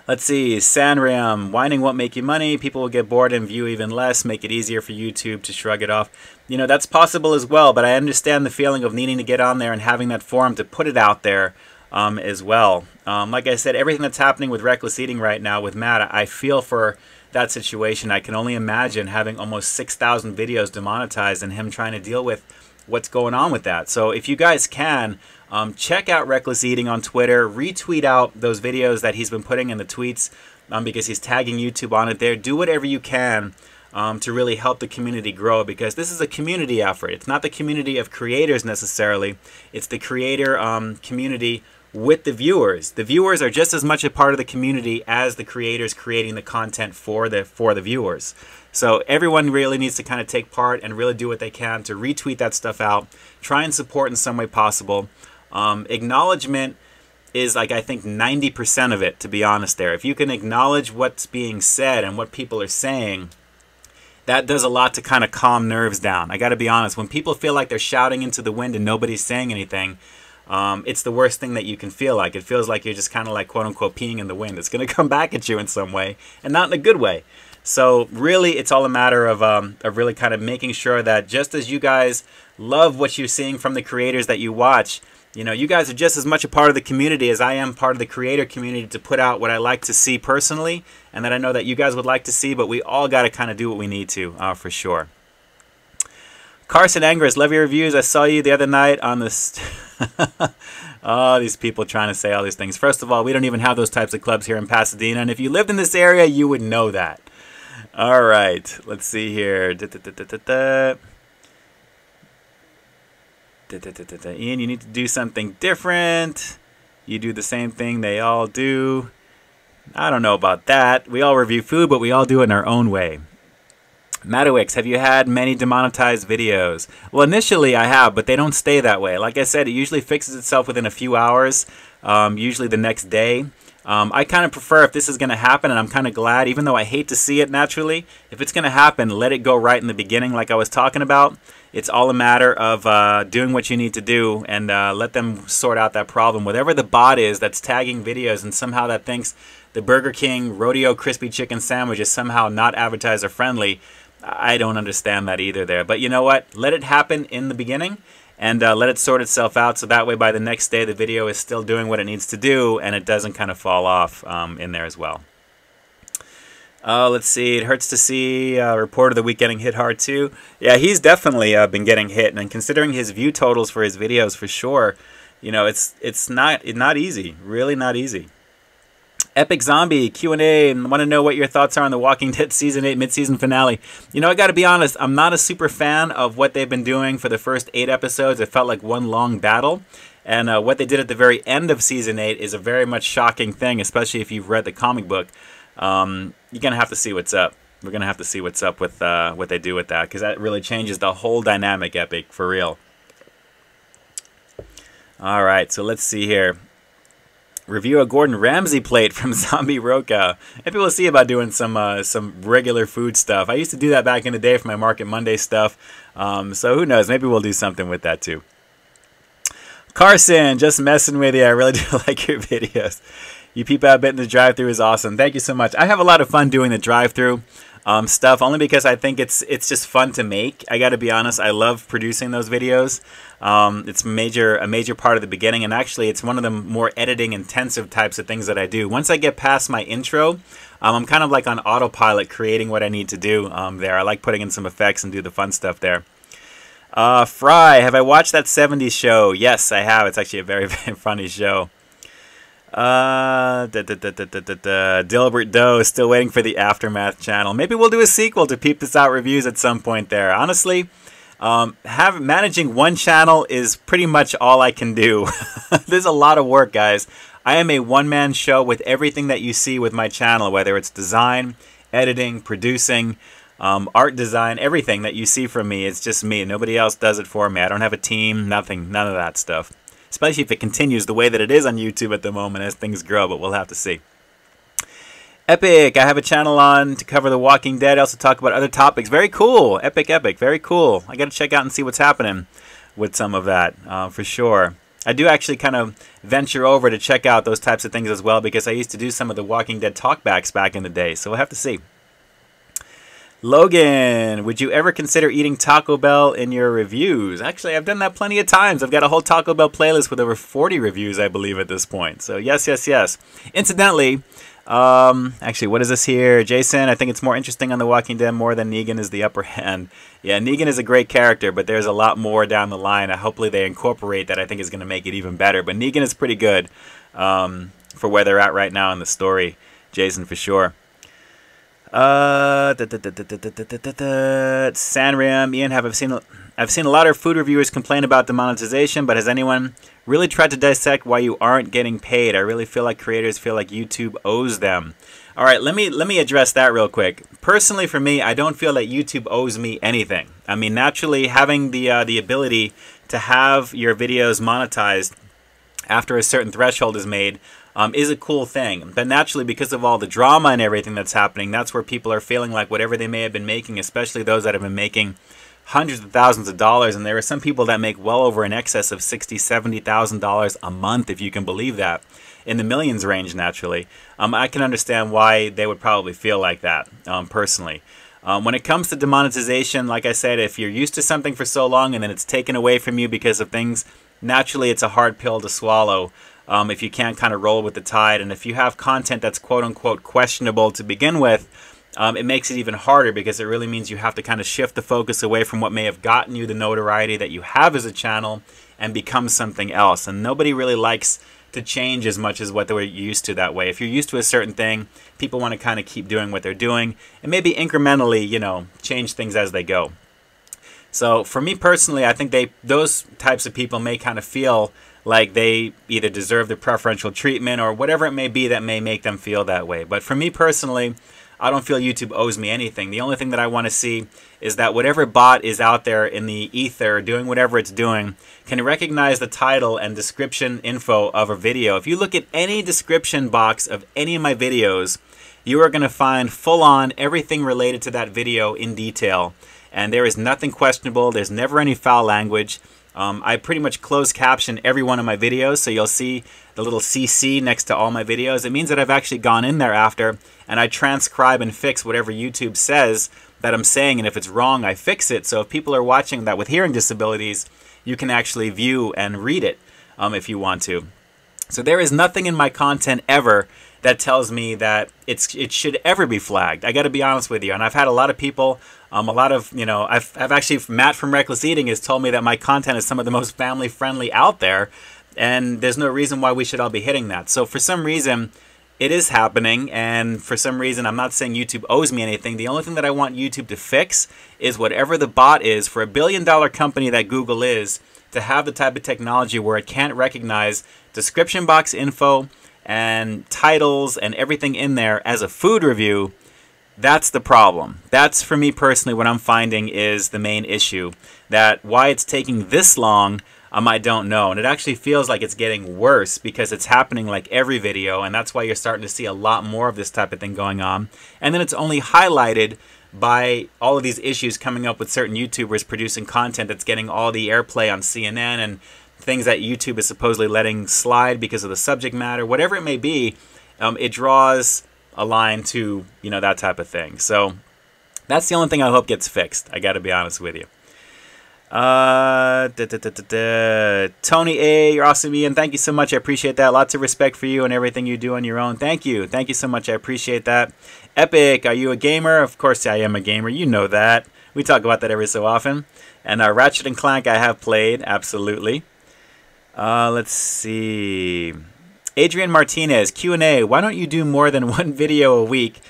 Let's see, Sanram, whining won't make you money. People will get bored and view even less. Make it easier for YouTube to shrug it off. You know, that's possible as well, but I understand the feeling of needing to get on there and having that forum to put it out there as well. Like I said, everything that's happening with reckless eating right now with Matt, I feel for that situation. I can only imagine having almost 6,000 videos demonetized and him trying to deal with what's going on with that. So if you guys can, check out Reckless Eating on Twitter, retweet out those videos that he's been putting in the tweets because he's tagging YouTube on it there. Do whatever you can to really help the community grow, because this is a community effort. It's not the community of creators necessarily. It's the creator community with the viewers. The viewers are just as much a part of the community as the creators creating the content for the viewers. So everyone really needs to kind of take part and really do what they can to retweet that stuff out, try and support in some way possible. Acknowledgement is like, I think 90% of it, to be honest there. If you can acknowledge what's being said and what people are saying, that does a lot to kind of calm nerves down. I got to be honest, when people feel like they're shouting into the wind and nobody's saying anything, it's the worst thing that you can feel like. It feels like you're just kind of like, quote unquote, peeing in the wind. It's going to come back at you in some way, and not in a good way. So really, it's all a matter of really kind of making sure that just as you guys love what you're seeing from the creators that you watch, you know, you guys are just as much a part of the community as I am part of the creator community to put out what I like to see personally, and that I know that you guys would like to see, but we all got to kind of do what we need to, for sure. Carson Angers, love your reviews. I saw you the other night on this. Oh, these people trying to say all these things. First of all, we don't even have those types of clubs here in Pasadena, and if you lived in this area, you would know that. All right, let's see here. Ian, you need to do something different. You do the same thing they all do. I don't know about that. We all review food, but we all do it in our own way. Matowix, have you had many demonetized videos? Well, initially I have, but they don't stay that way. Like I said, it usually fixes itself within a few hours, usually the next day. I kind of prefer, if this is going to happen, and I'm kind of glad, even though I hate to see it naturally, if it's going to happen, let it go right in the beginning like I was talking about. It's all a matter of doing what you need to do, and let them sort out that problem. Whatever the bot is that's tagging videos and somehow that thinks the Burger King Rodeo Crispy Chicken Sandwich is somehow not advertiser friendly, I don't understand that either there. But you know what? Let it happen in the beginning, and let it sort itself out, so that way by the next day the video is still doing what it needs to do and it doesn't kind of fall off in there as well. Let's see. It hurts to see Report of the Week getting hit hard too. Yeah, he's definitely been getting hit, and considering his view totals for his videos, for sure, you know, it's not easy. Really not easy. Epic Zombie Q&A, want to know what your thoughts are on the Walking Dead Season 8 mid-season finale. You know, I got to be honest, I'm not a super fan of what they've been doing for the first 8 episodes. It felt like one long battle. And what they did at the very end of Season 8 is a very much shocking thing, especially if you've read the comic book. You're going to have to see what's up. We're going to have to see what's up with what they do with that, because that really changes the whole dynamic, Epic, for real. All right, so let's see here. Review a Gordon Ramsay plate from Zombie Roca. Maybe we'll see about doing some regular food stuff. I used to do that back in the day for my Market Monday stuff. So who knows? Maybe we'll do something with that too. Carson, just messing with you. I really do like your videos. You peep out a bit in the drive-thru is awesome. Thank you so much. I have a lot of fun doing the drive-thru stuff, only because I think it's just fun to make. I got to be honest, I love producing those videos. It's a major part of the beginning, and actually it's one of the more editing intensive types of things that I do. Once I get past my intro, I'm kind of like on autopilot creating what I need to do there. I like putting in some effects and do the fun stuff there. Fry, have I watched that 70s show? Yes, I have. It's actually a very, very funny show. Dilbert Doe, still waiting for the Aftermath channel. Maybe we'll do a sequel to Peep This Out reviews at some point there. Honestly, managing one channel is pretty much all I can do. There's a lot of work, guys. I am a one-man show with everything that you see with my channel, whether it's design, editing, producing, art design, everything that you see from me. It's just me. Nobody else does it for me. I don't have a team, nothing, none of that stuff. especially if it continues the way that it is on YouTube at the moment as things grow, but we'll have to see. Epic, I have a channel on to cover The Walking Dead. I also talk about other topics. Very cool. Epic, very cool. I got to check out and see what's happening with some of that, for sure. I do actually kind of venture over to check out those types of things as well, because I used to do some of the Walking Dead talkbacks back in the day, so we'll have to see. Logan, would you ever consider eating Taco Bell in your reviews? Actually, I've done that plenty of times. I've got a whole Taco Bell playlist with over 40 reviews, I believe, at this point. So yes, yes, yes. Incidentally, actually, what is this here? Jason, I think it's more interesting on The Walking Dead more than Negan is the upper hand. Yeah, Negan is a great character, but there's a lot more down the line. Hopefully they incorporate that. I think is going to make it even better. But Negan is pretty good for where they're at right now in the story, Jason, for sure. Sanram, Ian, I've seen a lot of food reviewers complain about demonetization, but has anyone really tried to dissect why you aren't getting paid? I really feel like creators feel like YouTube owes them. All right, let me address that real quick. Personally, for me, I don't feel that YouTube owes me anything. I mean, naturally, having the ability to have your videos monetized after a certain threshold is made is a cool thing. But naturally, because of all the drama and everything that's happening, that's where people are feeling like whatever they may have been making, especially those that have been making hundreds of thousands of dollars, and there are some people that make well over in excess of $60,000, $70,000 a month, if you can believe that, in the millions range, naturally. I can understand why they would probably feel like that, personally. When it comes to demonetization, like I said, if you're used to something for so long and then it's taken away from you because of things, naturally it's a hard pill to swallow if you can't kind of roll with the tide. And if you have content that's quote-unquote questionable to begin with, it makes it even harder, because it really means you have to kind of shift the focus away from what may have gotten you the notoriety that you have as a channel and become something else. And nobody really likes to change as much as what they were used to that way. If you're used to a certain thing, people want to kind of keep doing what they're doing and maybe incrementally, you know, change things as they go. So for me personally, I think those types of people may kind of feel like they either deserve the preferential treatment or whatever it may be that may make them feel that way. But for me personally, I don't feel YouTube owes me anything. The only thing that I want to see is that whatever bot is out there in the ether doing whatever it's doing can recognize the title and description info of a video. If you look at any description box of any of my videos, you are going to find full-on everything related to that video in detail. And there is nothing questionable. There's never any foul language. I pretty much close caption every one of my videos, so you'll see the little CC next to all my videos. It means that I've actually gone in there after and I transcribe and fix whatever YouTube says that I'm saying, and if it's wrong, I fix it. So if people are watching that with hearing disabilities, you can actually view and read it if you want to. So there is nothing in my content ever that tells me that it should ever be flagged. I got to be honest with you. And I've had a lot of people, I've actually, Matt from Reckless Eating has told me that my content is some of the most family friendly out there, and there's no reason why we should all be hitting that. So for some reason, it is happening, and for some reason, I'm not saying YouTube owes me anything. The only thing that I want YouTube to fix is whatever the bot is for $1 billion company that Google is, to have the type of technology where it can't recognize description box info and titles and everything in there as a food review. That's the problem. That's, for me personally, what I'm finding is the main issue. That why it's taking this long, I don't know. And it actually feels like it's getting worse because it's happening like every video, and that's why you're starting to see a lot more of this type of thing going on. And then it's only highlighted by all of these issues coming up with certain YouTubers producing content that's getting all the airplay on CNN and things that YouTube is supposedly letting slide because of the subject matter. Whatever it may be, it draws a line to, you know, that type of thing. So that's the only thing I hope gets fixed. I got to be honest with you. Tony A, you're awesome, Ian. Thank you so much. I appreciate that. Lots of respect for you and everything you do on your own. Thank you. Thank you so much. I appreciate that. Epic, are you a gamer? Of course I am a gamer. You know that. We talk about that every so often. And Ratchet and Clank I have played. Absolutely. Let's see. Adrian Martinez, Q&A. Why don't you do more than one video a week?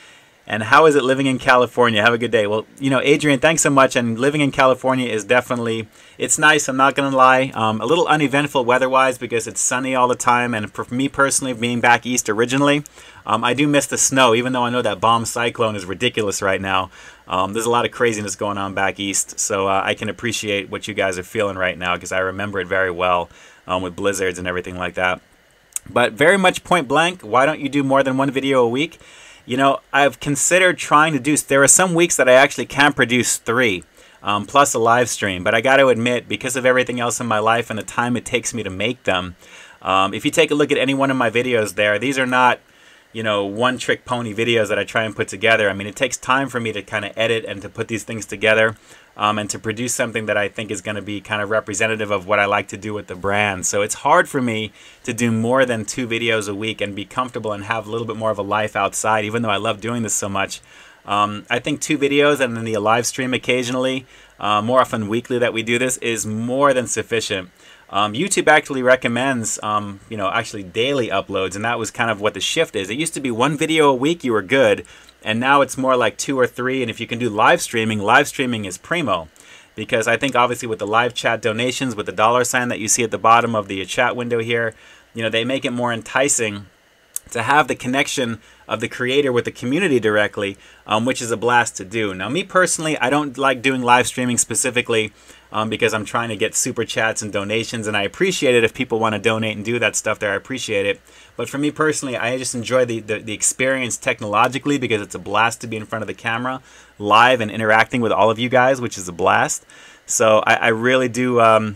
And how is it living in California? Have a good day. Well, you know, Adrian, thanks so much. And living in California is definitely, it's nice. I'm not going to lie. A little uneventful weather-wise because it's sunny all the time. And for me personally, being back east originally, I do miss the snow, even though I know that bomb cyclone is ridiculous right now. There's a lot of craziness going on back east. So I can appreciate what you guys are feeling right now because I remember it very well. with blizzards and everything like that. But very much point blank, why don't you do more than one video a week? You know, I've considered trying to do, there are some weeks that I actually can produce 3, plus a live stream. But I got to admit, because of everything else in my life and the time it takes me to make them, if you take a look at any one of my videos there, these are not, you know, one-trick pony videos that I try and put together. I mean, it takes time for me to kind of edit and to put these things together, and to produce something that I think is going to be kind of representative of what I like to do with the brand. So it's hard for me to do more than 2 videos a week and be comfortable and have a little bit more of a life outside, even though I love doing this so much. I think 2 videos and then the live stream occasionally, more often weekly that we do this, is more than sufficient. YouTube actually recommends, you know, actually daily uploads, and that was kind of what the shift is. It used to be 1 video a week, you were good, and now it's more like 2 or 3, and if you can do live streaming is primo. Because I think obviously with the live chat donations, with the $ that you see at the bottom of the chat window here, you know, they make it more enticing to have the connection of the creator with the community directly, which is a blast to do. Now, me personally, I don't like doing live streaming specifically because I'm trying to get super chats and donations, and I appreciate it if people want to donate and do that stuff there. I appreciate it. But for me personally, I just enjoy the experience technologically because it's a blast to be in front of the camera, live and interacting with all of you guys, which is a blast. So I really do love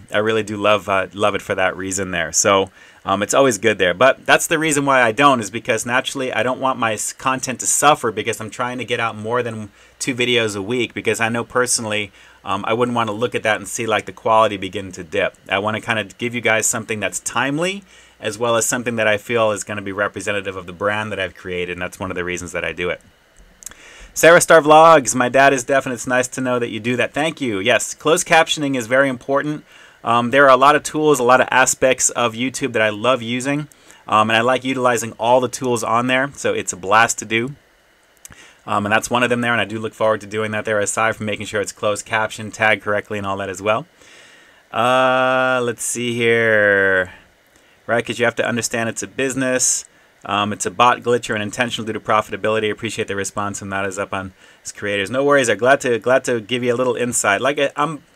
it for that reason there. So it's always good there. But that's the reason why I don't, is because naturally I don't want my content to suffer because I'm trying to get out more than 2 videos a week, because I know personally I wouldn't want to look at that and see like the quality begin to dip. I want to kind of give you guys something that's timely, as well as something that I feel is going to be representative of the brand that I've created, and that's one of the reasons that I do it. Sarah Star Vlogs, my dad is deaf, and it's nice to know that you do that. Thank you. Yes, closed captioning is very important. There are a lot of tools, a lot of aspects of YouTube that I love using, and I like utilizing all the tools on there, so it's a blast to do. And that's one of them there, and I do look forward to doing that there, aside from making sure it's closed caption, tagged correctly, and all that as well. Let's see here. Right, because you have to understand it's a business. It's a bot glitch or an intentional due to profitability. I appreciate the response, and that is up on his creators. No worries. I'm glad to give you a little insight.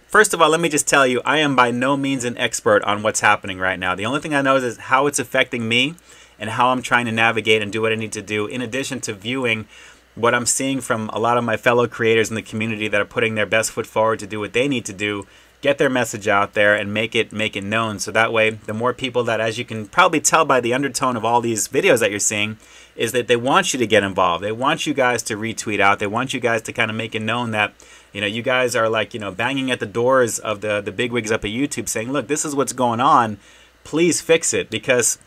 First of all, let me just tell you, I am by no means an expert on what's happening right now. The only thing I know is how it's affecting me and how I'm trying to navigate and do what I need to do, in addition to viewing what I'm seeing from a lot of my fellow creators in the community that are putting their best foot forward to do what they need to do, get their message out there and make it known. So that way, the more people that, as you can probably tell by the undertone of all these videos that you're seeing, is that they want you to get involved. They want you guys to retweet out. They want you guys to kind of make it known that, you know, you guys are like, you know, banging at the doors of the bigwigs up at YouTube saying, look, this is what's going on. Please fix it. Because,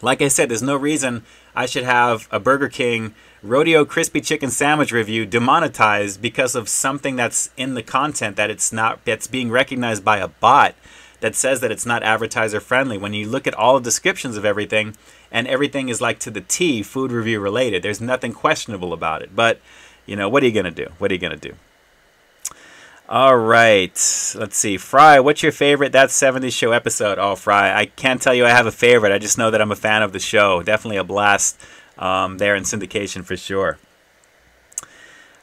like I said, there's no reason I should have a Burger King Rodeo Crispy Chicken Sandwich review demonetized because of something that's in the content that's being recognized by a bot that says that it's not advertiser friendly. When you look at all the descriptions of everything, and everything is like to the T food review related, there's nothing questionable about it. But, you know, what are you gonna do? What are you gonna do? All right, let's see. Fry, what's your favorite That 70s Show episode? Oh, Fry, I can't tell you I have a favorite. I just know that I'm a fan of the show. Definitely a blast there in syndication for sure.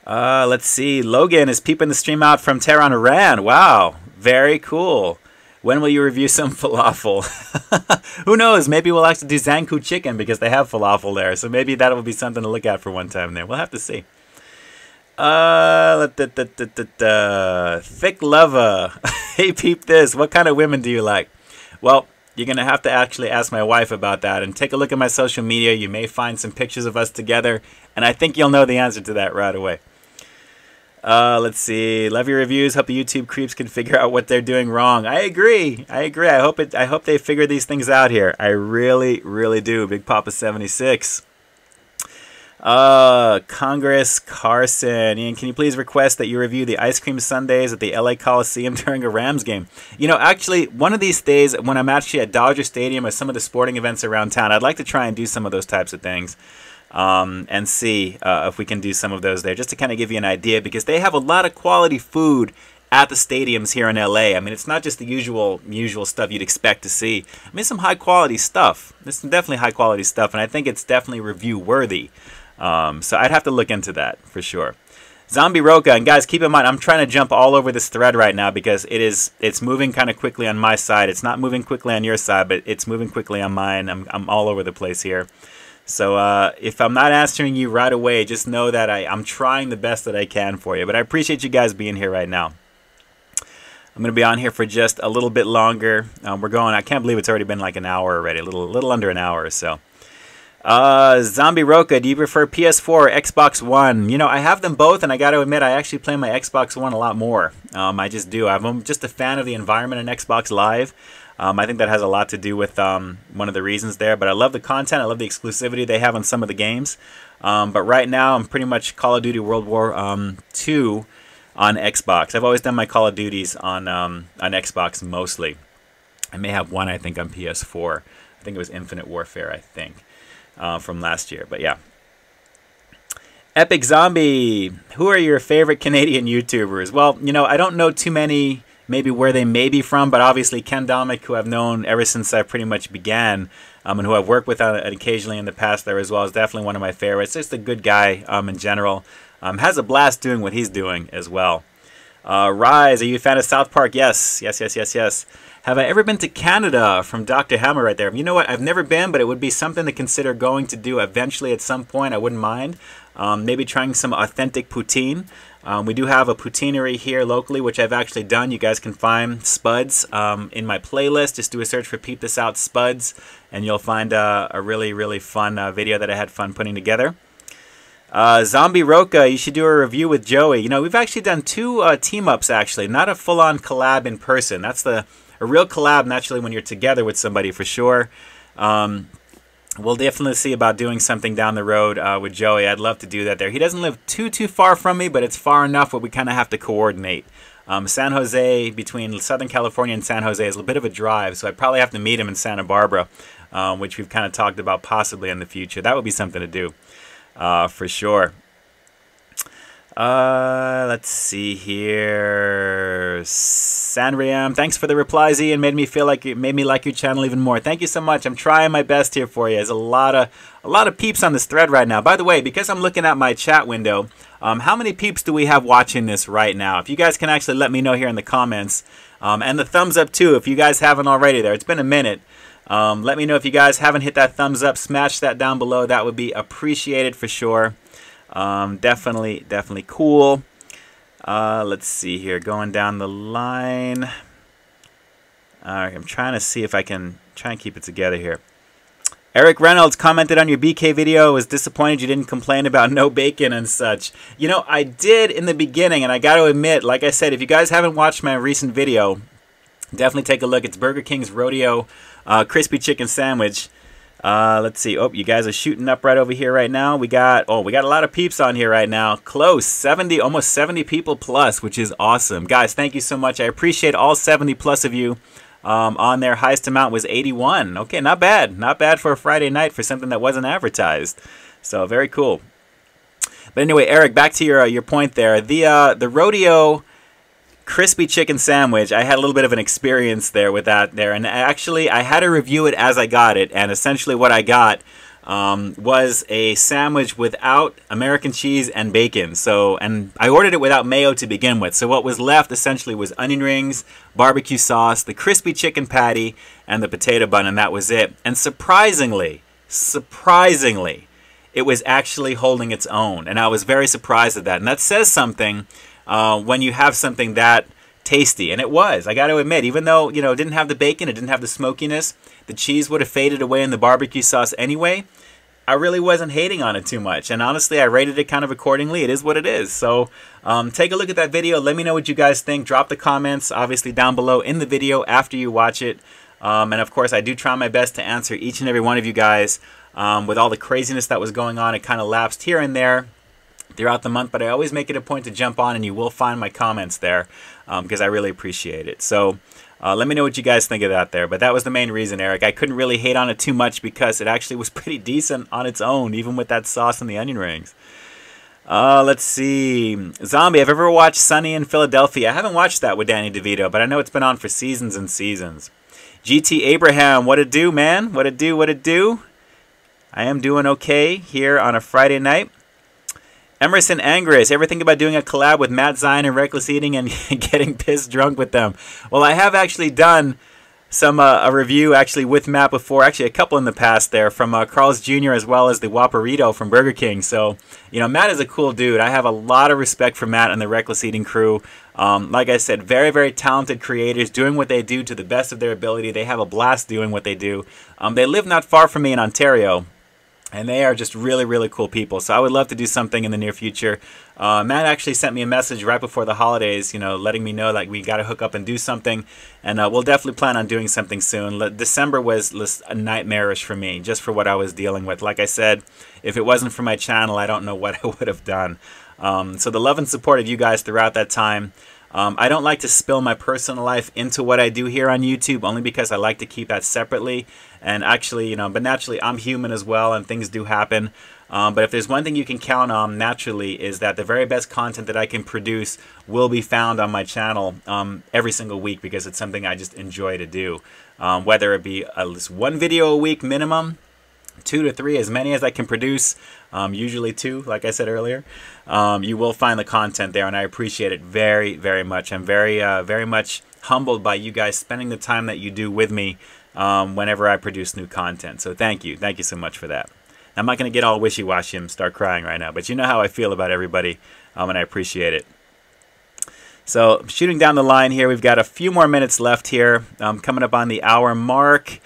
Let's see. Logan is peeping the stream out from Tehran, Iran. Wow, very cool. When will you review some falafel? Who knows? Maybe we'll actually do Zanku chicken because they have falafel there. So maybe that will be something to look at for one time there. We'll have to see. Thick lover. Hey, peep this. What kind of women do you like? Well, you're going to have to actually ask my wife about that and take a look at my social media. You may find some pictures of us together, and I think you'll know the answer to that right away. Let's see. Love your reviews. Hope the YouTube creeps can figure out what they're doing wrong. I agree. I agree. I hope they figure these things out here. I really, really do. Big Papa 76. Congress Carson. Ian, can you please request that you review the ice cream sundaes at the LA Coliseum during a Rams game? You know, actually, one of these days when I'm actually at Dodger Stadium or some of the sporting events around town, I'd like to try and do some of those types of things. And see if we can do some of those there, just to kind of give you an idea, because they have a lot of quality food at the stadiums here in LA. I mean, it's not just the usual stuff you'd expect to see. I mean, some high quality stuff. There's some definitely high quality stuff, and I think it's definitely review worthy. So I'd have to look into that for sure. Zombie Roca, and guys, keep in mind, I'm trying to jump all over this thread right now because it's moving kind of quickly on my side. It's not moving quickly on your side, but it's moving quickly on mine. I'm all over the place here. So if I'm not answering you right away, just know that I'm trying the best that I can for you. But I appreciate you guys being here right now. I'm going to be on here for just a little bit longer. We're going, I can't believe it's already been like an hour already, a little under an hour or so. Zombie Roca, do you prefer PS4 or Xbox One? You know, I have them both, and I got to admit, I actually play my Xbox One a lot more. I just do. I'm just a fan of the environment in Xbox Live. I think that has a lot to do with one of the reasons there. But I love the content. I love the exclusivity they have on some of the games. But right now, I'm pretty much Call of Duty World War II on Xbox. I've always done my Call of Duties on Xbox mostly. I may have one, I think, on PS4. I think it was Infinite Warfare, I think. From last year, but yeah. Epic Zombie, who are your favorite Canadian YouTubers? Well, you know, I don't know too many, maybe where they may be from, but obviously Ken Dominic, who I've known ever since I pretty much began, and who I've worked with occasionally in the past there as well, is definitely one of my favorites. Just a good guy in general. Has a blast doing what he's doing as well. Rise, are you a fan of South Park? Yes. Have I ever been to Canada? From Dr. Hammer right there. You know what? I've never been, but it would be something to consider going to do eventually at some point. I wouldn't mind. Maybe trying some authentic poutine. We do have a poutinery here locally, which I've actually done. You guys can find Spuds in my playlist. Just do a search for Peep This Out Spuds, and you'll find a really, really fun video that I had fun putting together. Zombie Roca, you should do a review with Joey. You know, we've actually done 2 team-ups, actually. Not a full-on collab in person. That's a real collab, naturally, when you're together with somebody, for sure. We'll definitely see about doing something down the road with Joey. I'd love to do that there. He doesn't live too far from me, but it's far enough where we kind of have to coordinate. San Jose, between Southern California and San Jose, is a bit of a drive, so I'd probably have to meet him in Santa Barbara, which we've kind of talked about possibly in the future. That would be something to do. For sure. Let's see here. Sanriam, thanks for the replies, Ian. Made me like your channel even more. Thank you so much. I'm trying my best here for you. There's a lot of peeps on this thread right now. By the way, because I'm looking at my chat window, how many peeps do we have watching this right now? If you guys can actually let me know here in the comments, and the thumbs up too, if you guys haven't already there. It's been a minute. Let me know if you guys haven't hit that thumbs up. Smash that down below. That would be appreciated for sure. Definitely cool. Let's see here. Going down the line. Alright, I'm trying to see if I can try and keep it together here. Eric Reynolds commented on your BK video. Was disappointed you didn't complain about no bacon and such. You know, I did in the beginning, and I got to admit, like I said, if you guys haven't watched my recent video, definitely take a look. It's Burger King's Rodeo Crispy Chicken Sandwich. Let's see. Oh, you guys are shooting up right over here right now. We got a lot of peeps on here right now. Close. 70, almost 70 people plus, which is awesome. Guys, thank you so much. I appreciate all 70 plus of you on there. Highest amount was 81. Okay, not bad. Not bad for a Friday night for something that wasn't advertised. So, very cool. But anyway, Eric, back to your point there. The Rodeo Crispy Chicken Sandwich, I had a little bit of an experience there with that there, and actually I had to review it as I got it, and essentially what I got was a sandwich without American cheese and bacon. So, and I ordered it without mayo to begin with. So what was left essentially was onion rings, barbecue sauce, the crispy chicken patty, and the potato bun, and that was it. And surprisingly, it was actually holding its own, and I was very surprised at that. And that says something when you have something that tasty, and it was. I got to admit, even though, you know, it didn't have the bacon, it didn't have the smokiness, the cheese would have faded away in the barbecue sauce anyway. I really wasn't hating on it too much, and honestly, I rated it kind of accordingly. It is what it is. So take a look at that video. Let me know what you guys think. Drop the comments, obviously, down below in the video after you watch it. And of course, I do try my best to answer each and every one of you guys. With all the craziness that was going on, it kind of lapsed here and there throughout the month, but I always make it a point to jump on, and you will find my comments there because I really appreciate it. So let me know what you guys think of that there. But that was the main reason, Eric. I couldn't really hate on it too much because it actually was pretty decent on its own, even with that sauce and the onion rings. Let's see. Zombie, I've ever watched Sunny in Philadelphia. I haven't watched that with Danny DeVito, but I know it's been on for seasons and seasons. GT Abraham, what it do, man? What it do, what it do? I am doing okay here on a Friday night. Emerson Angris, ever think about doing a collab with Matt Zion and Reckless Eating and getting pissed drunk with them? Well, I have actually done some a review actually with Matt before, actually a couple in the past there, from Carl's Jr. as well as the Whopperito from Burger King. So, you know, Matt is a cool dude. I have a lot of respect for Matt and the Reckless Eating crew. Like I said, very, very talented creators doing what they do to the best of their ability. They have a blast doing what they do. They live not far from me in Ontario. And they are just really, really cool people. So I would love to do something in the near future. Matt actually sent me a message right before the holidays, you know, letting me know like we got to hook up and do something. And we'll definitely plan on doing something soon. December was nightmarish for me, just for what I was dealing with. Like I said, if it wasn't for my channel, I don't know what I would have done. So the love and support of you guys throughout that time. I don't like to spill my personal life into what I do here on YouTube, only because I like to keep that separately. And actually, you know, but naturally, I'm human as well, and things do happen. But if there's one thing you can count on naturally is that the very best content that I can produce will be found on my channel every single week, because it's something I just enjoy to do. Whether it be at least one video a week minimum, 2 to 3, as many as I can produce, usually 2, like I said earlier. You will find the content there, and I appreciate it very, very much. I'm very, very much humbled by you guys spending the time that you do with me whenever I produce new content. So thank you so much for that. I'm not going to get all wishy-washy and start crying right now, but you know how I feel about everybody, and I appreciate it. So shooting down the line here, we've got a few more minutes left here, coming up on the hour mark.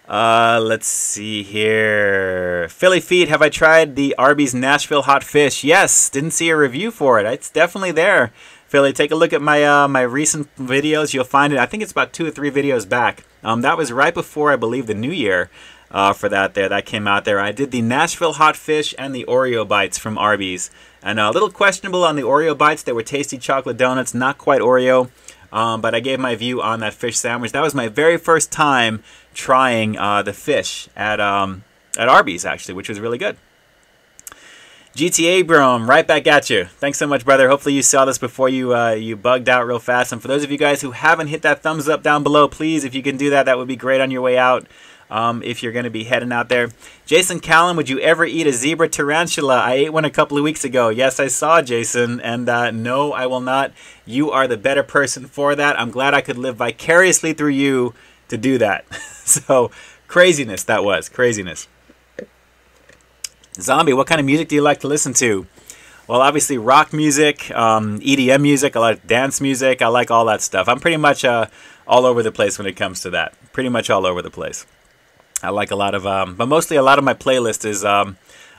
Let's see here. Philly Feet, have I tried the Arby's Nashville Hot Fish? Yes, didn't see a review for it. It's definitely there. Philly, take a look at my my recent videos. You'll find it. I think it's about 2 or 3 videos back. That was right before, I believe, the New Year for that came out there. I did the Nashville Hot Fish and the Oreo Bites from Arby's. And a little questionable on the Oreo Bites. They were tasty chocolate donuts, not quite Oreo. But I gave my view on that fish sandwich. That was my very first time trying the fish at Arby's, actually, which was really good. GTA Brom, right back at you. Thanks so much, brother. Hopefully you saw this before you bugged out real fast. And for those of you guys who haven't hit that thumbs up down below, please, if you can do that, that would be great on your way out. If you're going to be heading out there. Jason Callan, would you ever eat a zebra tarantula? I ate one a couple of weeks ago. Yes, I saw, Jason, and no, I will not. You are the better person for that. I'm glad I could live vicariously through you to do that. So, craziness that was. Craziness. Zombie, what kind of music do you like to listen to? Well, obviously rock music, EDM music, I like dance music. I like all that stuff. I'm pretty much all over the place when it comes to that. Pretty much all over the place. I like a lot of, but mostly a lot of my playlist is a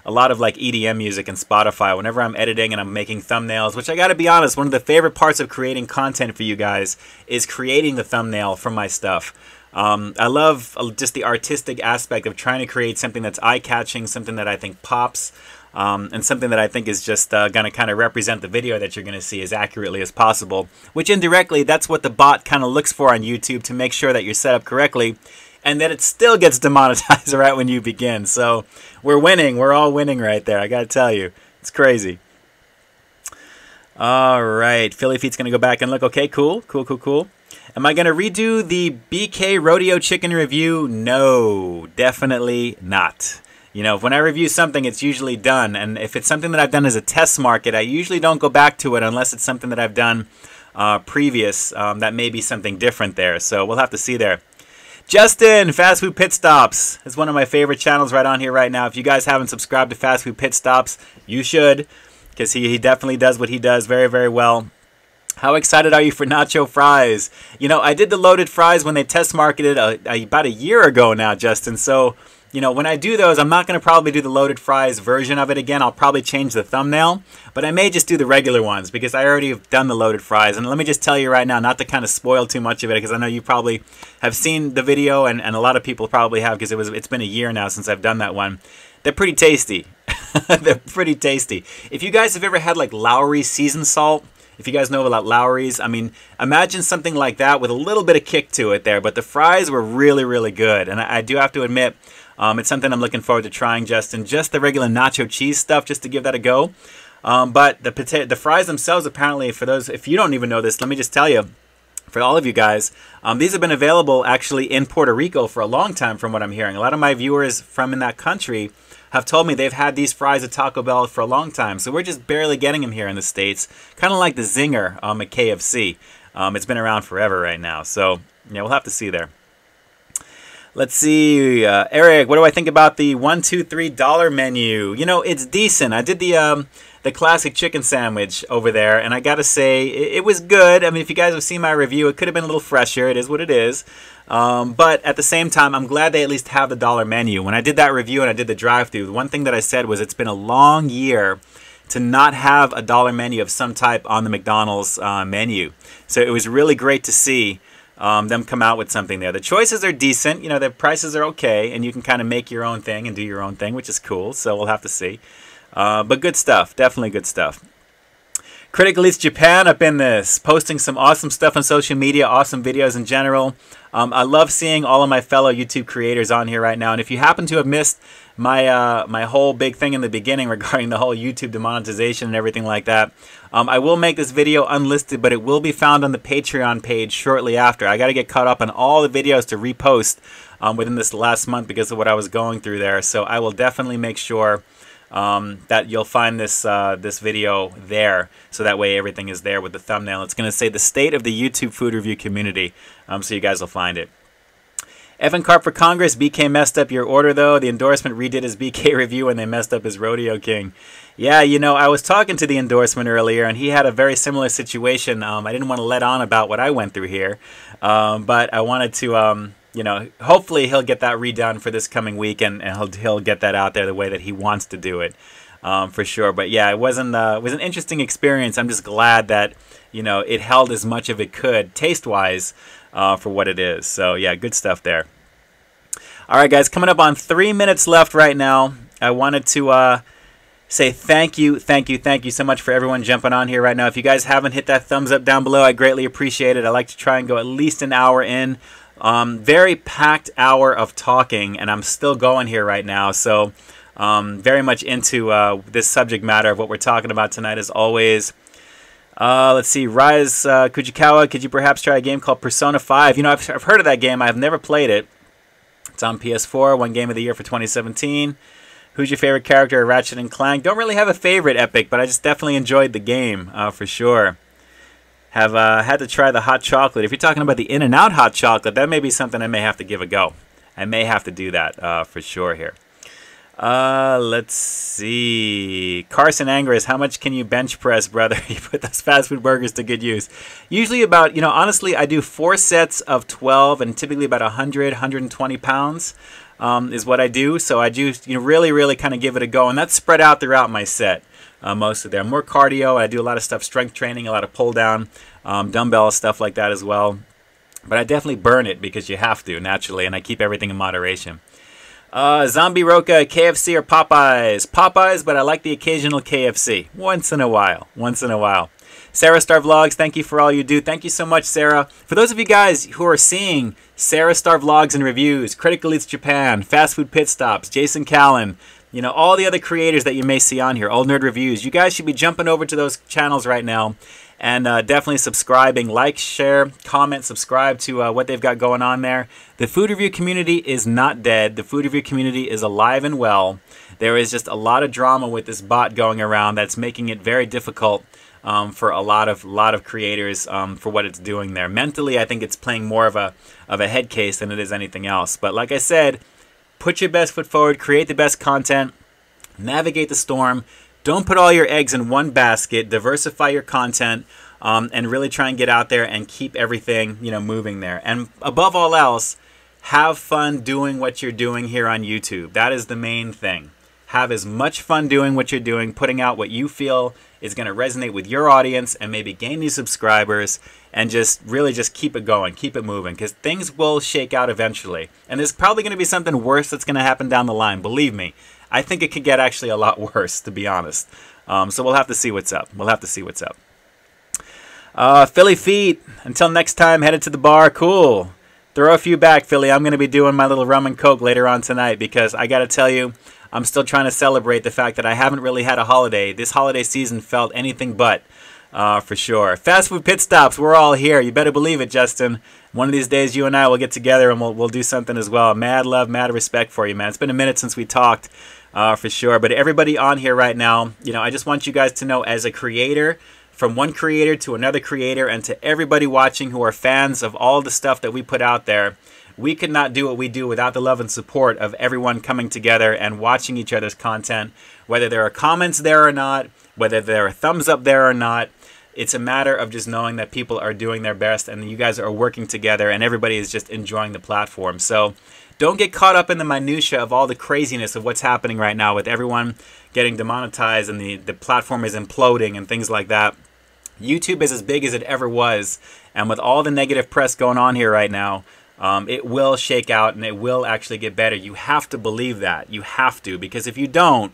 lot of like EDM music and Spotify. Whenever I'm editing and I'm making thumbnails, which I got to be honest, one of the favorite parts of creating content for you guys is creating the thumbnail for my stuff. I love just the artistic aspect of trying to create something that's eye-catching, something that I think pops, and something that I think is just going to kind of represent the video that you're going to see as accurately as possible, which indirectly, that's what the bot kind of looks for on YouTube to make sure that you're set up correctly and that it still gets demonetized right when you begin. So we're winning. We're all winning right there. I got to tell you, it's crazy. All right. Philly Feet's going to go back and look. Okay, cool. Cool, cool, cool. Am I going to redo the BK Rodeo Chicken review? No, definitely not. You know, when I review something, it's usually done. And if it's something that I've done as a test market, I usually don't go back to it unless it's something that I've done previous. That may be something different there. So we'll have to see there. Justin, Fast Food Pit Stops. It's one of my favorite channels right on here right now. If you guys haven't subscribed to Fast Food Pit Stops, you should, because he definitely does what he does very, very well. How excited are you for nacho fries? You know, I did the loaded fries when they test marketed about a year ago now, Justin. So, you know, when I do those, I'm not going to probably do the loaded fries version of it again. I'll probably change the thumbnail, but I may just do the regular ones because I already have done the loaded fries. And let me just tell you right now, not to kind of spoil too much of it, because I know you probably have seen the video, and a lot of people probably have, because it's been a year now since I've done that one. They're pretty tasty. They're pretty tasty. If you guys have ever had like Lowry seasoned salt, if you guys know about Lowry's, I mean, imagine something like that with a little bit of kick to it there. But the fries were really, really good. And I do have to admit, it's something I'm looking forward to trying, Justin. Just the regular nacho cheese stuff, just to give that a go. But the fries themselves, apparently, for those, if you don't even know this, let me just tell you, for all of you guys, these have been available actually in Puerto Rico for a long time, from what I'm hearing. A lot of my viewers from in that country have told me they've had these fries at Taco Bell for a long time. So we're just barely getting them here in the States. Kind of like the Zinger at KFC. It's been around forever right now. So, yeah, we'll have to see there. Let's see, Eric, what do I think about the $1, $2, $3 menu? You know, it's decent. I did the classic chicken sandwich over there, and I gotta say, it was good. I mean, if you guys have seen my review, it could have been a little fresher. It is what it is. But at the same time, I'm glad they at least have the dollar menu. When I did that review and I did the drive-thru, the one thing that I said was it's been a long year to not have a dollar menu of some type on the McDonald's menu. So it was really great to see them come out with something there. The choices are decent. You know, the prices are okay, and you can kind of make your own thing and do your own thing, which is cool. So we'll have to see. But good stuff. Definitely good stuff. Critical Eats Japan up in this, posting some awesome stuff on social media, awesome videos in general. I love seeing all of my fellow YouTube creators on here right now. And if you happen to have missed my my whole big thing in the beginning regarding the whole YouTube demonetization and everything like that, I will make this video unlisted, but it will be found on the Patreon page shortly after. I got to get caught up on all the videos to repost within this last month because of what I was going through there. So I will definitely make sure that you'll find this this video there, so that way everything is there with the thumbnail. It's going to say the state of the YouTube food review community, so you guys will find it. Evan Carp for Congress. BK messed up your order though. The endorsement redid his BK review and they messed up his Rodeo King. Yeah, you know, I was talking to the endorsement earlier and he had a very similar situation. I didn't want to let on about what I went through here, but I wanted to you know, hopefully he'll get that redone for this coming week, and he'll get that out there the way that he wants to do it, for sure. But yeah, it was an interesting experience. I'm just glad that, you know, it held as much as it could taste-wise for what it is. So yeah, good stuff there. All right, guys, coming up on 3 minutes left right now. I wanted to say thank you so much for everyone jumping on here right now. If you guys haven't hit that thumbs up down below, I greatly appreciate it. I like to try and go at least an hour in. Very packed hour of talking, and I'm still going here right now. So very much into this subject matter of what we're talking about tonight as always. Let's see, Rise Kujikawa, could you perhaps try a game called Persona 5? You know, I've heard of that game. I've never played it. It's on PS4, won Game of the Year for 2017. Who's your favorite character of Ratchet and Clank? Don't really have a favorite, Epic, but I just definitely enjoyed the game for sure. Have had to try the hot chocolate. If you're talking about the In-N-Out hot chocolate, that may be something I may have to give a go. I may have to do that for sure here. Let's see. Carson Angris, how much can you bench press, brother? You put those fast food burgers to good use. Usually about, you know, honestly, I do 4 sets of 12 and typically about 100, 120 pounds is what I do. So I do, you know, really kind of give it a go. And that's spread out throughout my set. Most of them. More cardio. I do a lot of stuff, strength training, a lot of pull down, dumbbell stuff like that as well. But I definitely burn it because you have to naturally, and I keep everything in moderation. Zombie Roca, KFC or Popeyes? Popeyes, but I like the occasional KFC. Once in a while. Once in a while. Sarah Star Vlogs, thank you for all you do. Thank you so much, Sarah. For those of you guys who are seeing Sarah Star Vlogs and Reviews, Critical Eats Japan, Fast Food Pit Stops, Jason Callan, you know, all the other creators that you may see on here, Old Nerd Reviews, you guys should be jumping over to those channels right now and definitely subscribing. Like, share, comment, subscribe to what they've got going on there. The food review community is not dead. The food review community is alive and well. There is just a lot of drama with this bot going around that's making it very difficult for a lot of creators for what it's doing there. Mentally, I think it's playing more of a head case than it is anything else. But like I said, put your best foot forward, create the best content, navigate the storm. Don't put all your eggs in one basket. Diversify your content, and really try and get out there and keep everything, you know, moving there. And above all else, have fun doing what you're doing here on YouTube. That is the main thing. Have as much fun doing what you're doing, putting out what you feel is going to resonate with your audience and maybe gain these subscribers, and just really just keep it going, keep it moving, because things will shake out eventually. And there's probably going to be something worse that's going to happen down the line. Believe me, I think it could get actually a lot worse, to be honest. So we'll have to see what's up. We'll have to see what's up. Philly Feet, until next time, headed to the bar. Cool. Throw a few back, Philly. I'm going to be doing my little rum and coke later on tonight because I got to tell you, I'm still trying to celebrate the fact that I haven't really had a holiday. This holiday season felt anything but, for sure. Fast Food Pit Stops, we're all here. You better believe it, Justin. One of these days, you and I will get together and we'll do something as well. Mad love, mad respect for you, man. It's been a minute since we talked. for sure. But everybody on here right now, you know, I just want you guys to know, as a creator, from one creator to another creator, and to everybody watching who are fans of all the stuff that we put out there, we could not do what we do without the love and support of everyone coming together and watching each other's content, whether there are comments there or not, whether there are thumbs up there or not. It's a matter of just knowing that people are doing their best and you guys are working together and everybody is just enjoying the platform. So don't get caught up in the minutia of all the craziness of what's happening right now with everyone getting demonetized and the platform is imploding and things like that. YouTube is as big as it ever was, and with all the negative press going on here right now, it will shake out and it will actually get better. You have to believe that. You have to, because if you don't,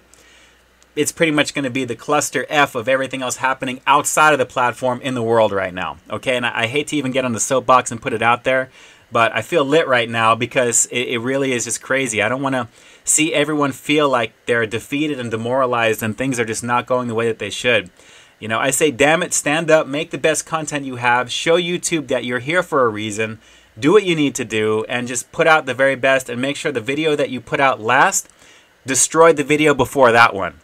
it's pretty much going to be the cluster F of everything else happening outside of the platform in the world right now. Okay, and I hate to even get on the soapbox and put it out there, but I feel lit right now because it really is just crazy. I don't want to see everyone feel like they're defeated and demoralized and things are just not going the way that they should. You know, I say, damn it, stand up, make the best content you have, show YouTube that you're here for a reason, do what you need to do, and just put out the very best, and make sure the video that you put out last, destroy the video before that one.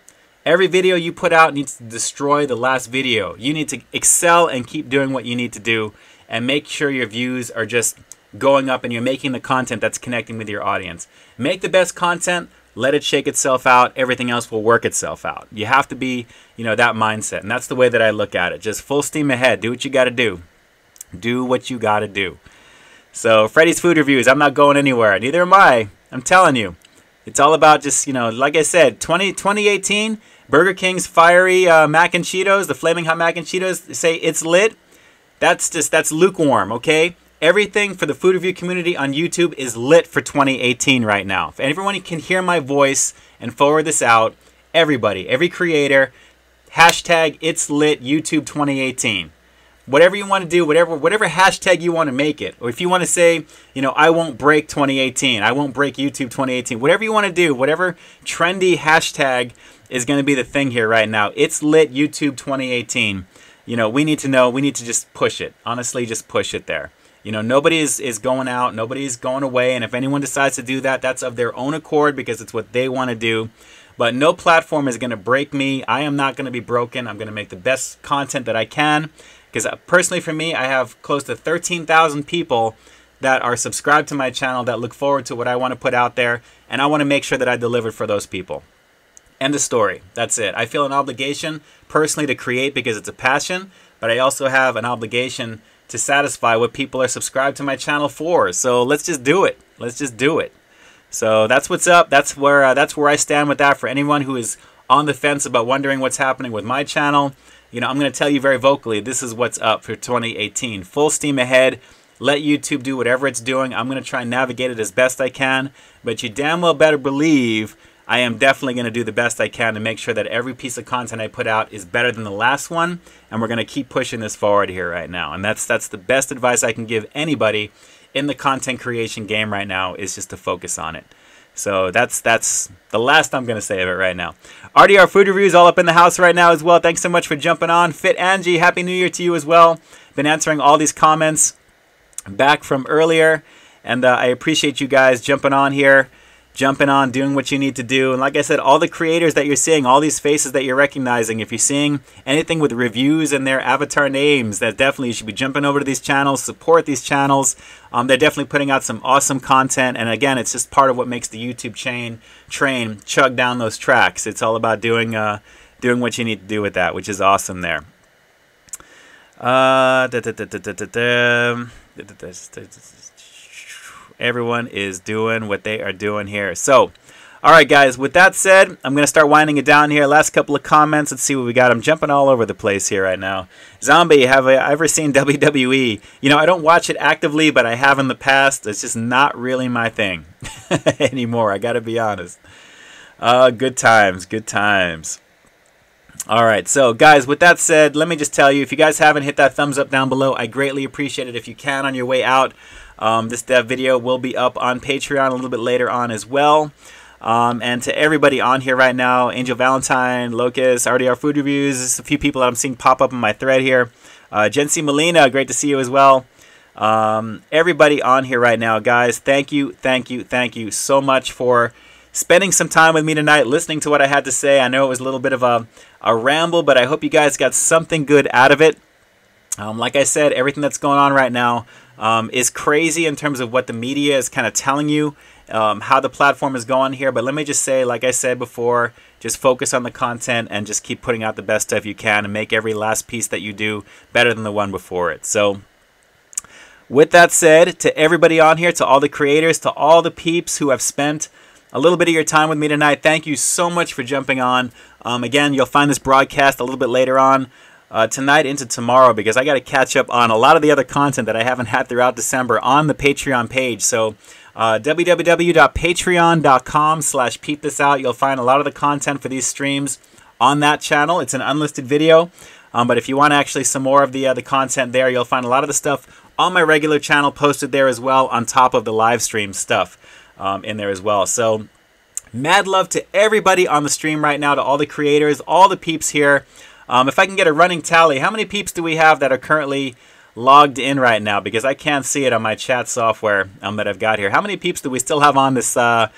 Every video you put out needs to destroy the last video. You need to excel and keep doing what you need to do and make sure your views are just going up and you're making the content that's connecting with your audience. Make the best content, let it shake itself out, everything else will work itself out. You have to be, you know, that mindset, and that's the way that I look at it. Just full steam ahead. Do what you got to do. Do what you got to do. So Freddy's Food Reviews, I'm not going anywhere. Neither am I. I'm telling you. It's all about just, you know, like I said, 2018, Burger King's fiery mac and Cheetos, the flaming hot mac and Cheetos, say it's lit. That's lukewarm, okay? Everything for the food review community on YouTube is lit for 2018 right now. If everyone can hear my voice and forward this out, everybody, every creator, hashtag it's lit YouTube 2018. Whatever you want to do, whatever hashtag you want to make it. Or if you want to say, you know, I won't break 2018. I won't break YouTube 2018. Whatever you want to do, whatever trendy hashtag is going to be the thing here right now. It's lit YouTube 2018. You know, we need to know. We need to just push it. Honestly, just push it there. You know, nobody is going out. Nobody's going away. And if anyone decides to do that, that's of their own accord because it's what they want to do. But no platform is going to break me. I am not going to be broken. I'm going to make the best content that I can. Because personally for me, I have close to 13,000 people that are subscribed to my channel that look forward to what I want to put out there. And I want to make sure that I deliver for those people. End of story. That's it. I feel an obligation personally to create because it's a passion. But I also have an obligation to satisfy what people are subscribed to my channel for. So let's just do it. Let's just do it. So that's what's up. That's where I stand with that. For anyone who is on the fence about wondering what's happening with my channel, you know, I'm going to tell you very vocally, this is what's up for 2018. Full steam ahead. Let YouTube do whatever it's doing. I'm going to try and navigate it as best I can. But you damn well better believe I am definitely going to do the best I can to make sure that every piece of content I put out is better than the last one. And we're going to keep pushing this forward here right now. And that's the best advice I can give anybody in the content creation game right now, is just to focus on it. So that's the last I'm going to say of it right now. RDR Food Reviews all up in the house right now as well. Thanks so much for jumping on. Fit Angie, Happy New Year to you as well. Been answering all these comments back from earlier. And I appreciate you guys jumping on here, jumping on, doing what you need to do. And like I said, all the creators that you're seeing, all these faces that you're recognizing, if you're seeing anything with reviews and their avatar names, that definitely you should be jumping over to these channels, support these channels. They're definitely putting out some awesome content. And again, it's just part of what makes the YouTube train chug down those tracks. It's all about doing what you need to do with that, which is awesome there. Everyone is doing what they are doing here. So, all right, guys, with that said, I'm going to start winding it down here. Last couple of comments. Let's see what we got. I'm jumping all over the place here right now. Zombie, have I ever seen WWE? You know, I don't watch it actively, but I have in the past. It's just not really my thing anymore. I got to be honest. Good times. Good times. All right, so guys, with that said, let me just tell you, if you guys haven't hit that thumbs up down below, I greatly appreciate it if you can on your way out. This video will be up on Patreon a little bit later on as well. And to everybody on here right now, Angel Valentine, Locust, RDR Food Reviews, just a few people that I'm seeing pop up in my thread here. Jency Molina, great to see you as well. Everybody on here right now, guys, thank you so much for spending some time with me tonight, listening to what I had to say. I know it was a little bit of a ramble, but I hope you guys got something good out of it. Like I said, everything that's going on right now is crazy in terms of what the media is kind of telling you, how the platform is going here. But let me just say, like I said before, just focus on the content and just keep putting out the best stuff you can and make every last piece that you do better than the one before it. So with that said, to everybody on here, to all the creators, to all the peeps who have spent a little bit of your time with me tonight, thank you so much for jumping on. Again, you'll find this broadcast a little bit later on tonight into tomorrow, because I got to catch up on a lot of the other content that I haven't had throughout December on the Patreon page. So www.patreon.com/Peep This Out. You'll find a lot of the content for these streams on that channel. It's an unlisted video, but if you want actually some more of the content there, you'll find a lot of the stuff on my regular channel posted there as well, on top of the live stream stuff in there as well. So mad love to everybody on the stream right now, to all the creators, all the peeps here. If I can get a running tally, how many peeps do we have that are currently logged in right now? Because I can't see it on my chat software that I've got here. How many peeps do we still have on this on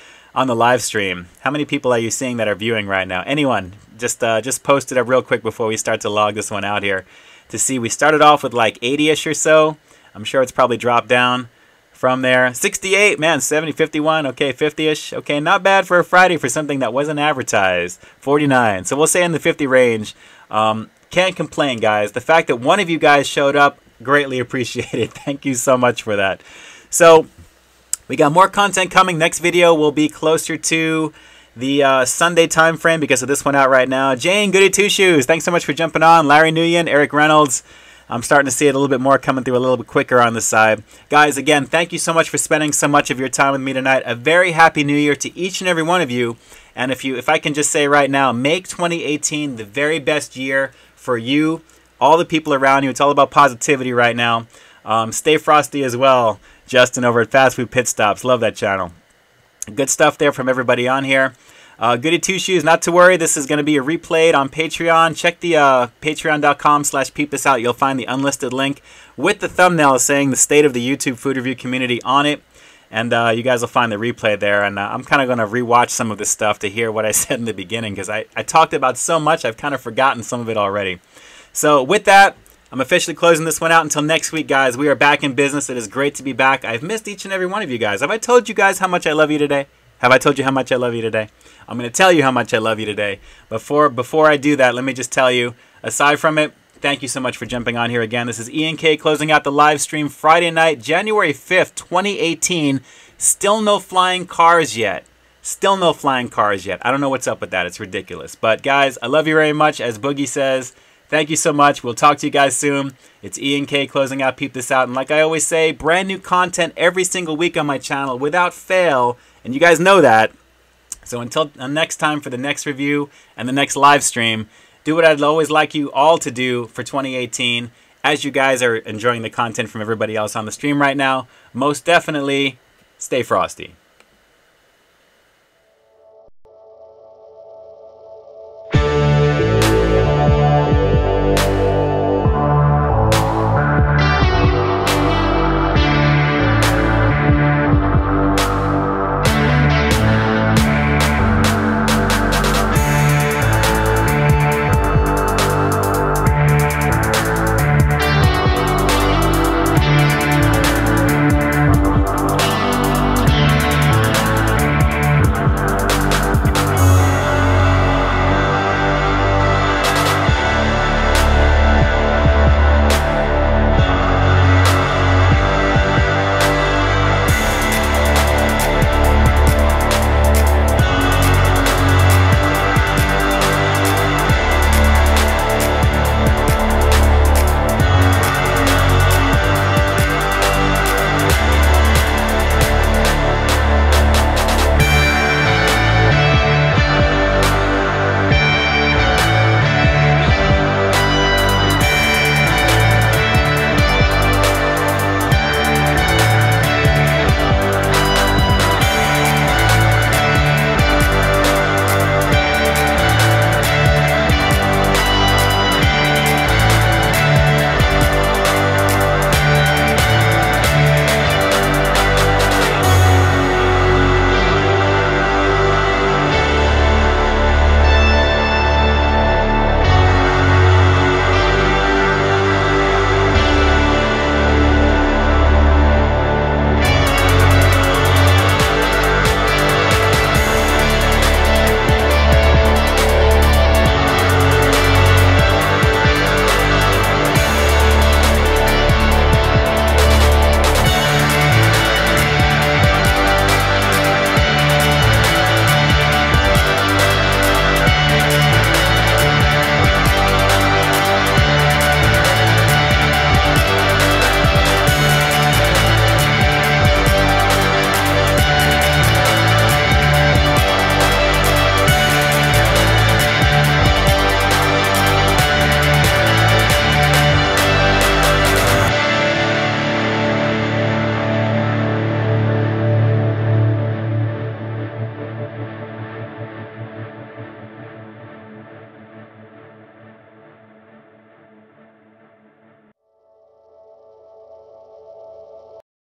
the live stream? How many people are you seeing that are viewing right now? Anyone? Just post it up real quick before we start to log this one out here to see. We started off with like 80-ish or so. I'm sure it's probably dropped down from there. 68, man, 70, 51, okay, 50-ish. Okay, not bad for a Friday for something that wasn't advertised. 49, so we'll say in the 50 range. Can't complain, guys. The fact that one of you guys showed up, greatly appreciated. Thank you so much for that. So we got more content coming. Next video will be closer to the Sunday time frame because of this one out right now. Jane, Goody Two Shoes, thanks so much for jumping on. Larry Nguyen, Eric Reynolds. I'm starting to see it a little bit more coming through a little bit quicker on the side. Guys, again, thank you so much for spending so much of your time with me tonight. A very happy new year to each and every one of you. And if I can just say right now, make 2018 the very best year for you, all the people around you. It's all about positivity right now. Stay frosty as well. Justin over at Fast Food Pit Stops. Love that channel. Good stuff there from everybody on here. Goody Two Shoes, not to worry. This is going to be replayed on Patreon. Check the patreon.com/Peep This Out. You'll find the unlisted link with the thumbnail saying the state of the YouTube food review community on it. And you guys will find the replay there. And I'm kind of going to rewatch some of this stuff to hear what I said in the beginning, because I talked about so much, I've kind of forgotten some of it already. So with that, I'm officially closing this one out until next week, guys. We are back in business. It is great to be back. I've missed each and every one of you guys. Have I told you guys how much I love you today? Have I told you how much I love you today? I'm going to tell you how much I love you today. Before I do that, let me just tell you, aside from it, thank you so much for jumping on here again. This is Ian K closing out the live stream Friday night, January 5th, 2018. Still no flying cars yet. Still no flying cars yet. I don't know what's up with that. It's ridiculous. But guys, I love you very much. As Boogie says, thank you so much. We'll talk to you guys soon. It's Ian K closing out Peep This Out. And like I always say, brand new content every single week on my channel without fail. And you guys know that. So until next time for the next review and the next live stream, do what I'd always like you all to do for 2018 as you guys are enjoying the content from everybody else on the stream right now. Most definitely, stay frosty.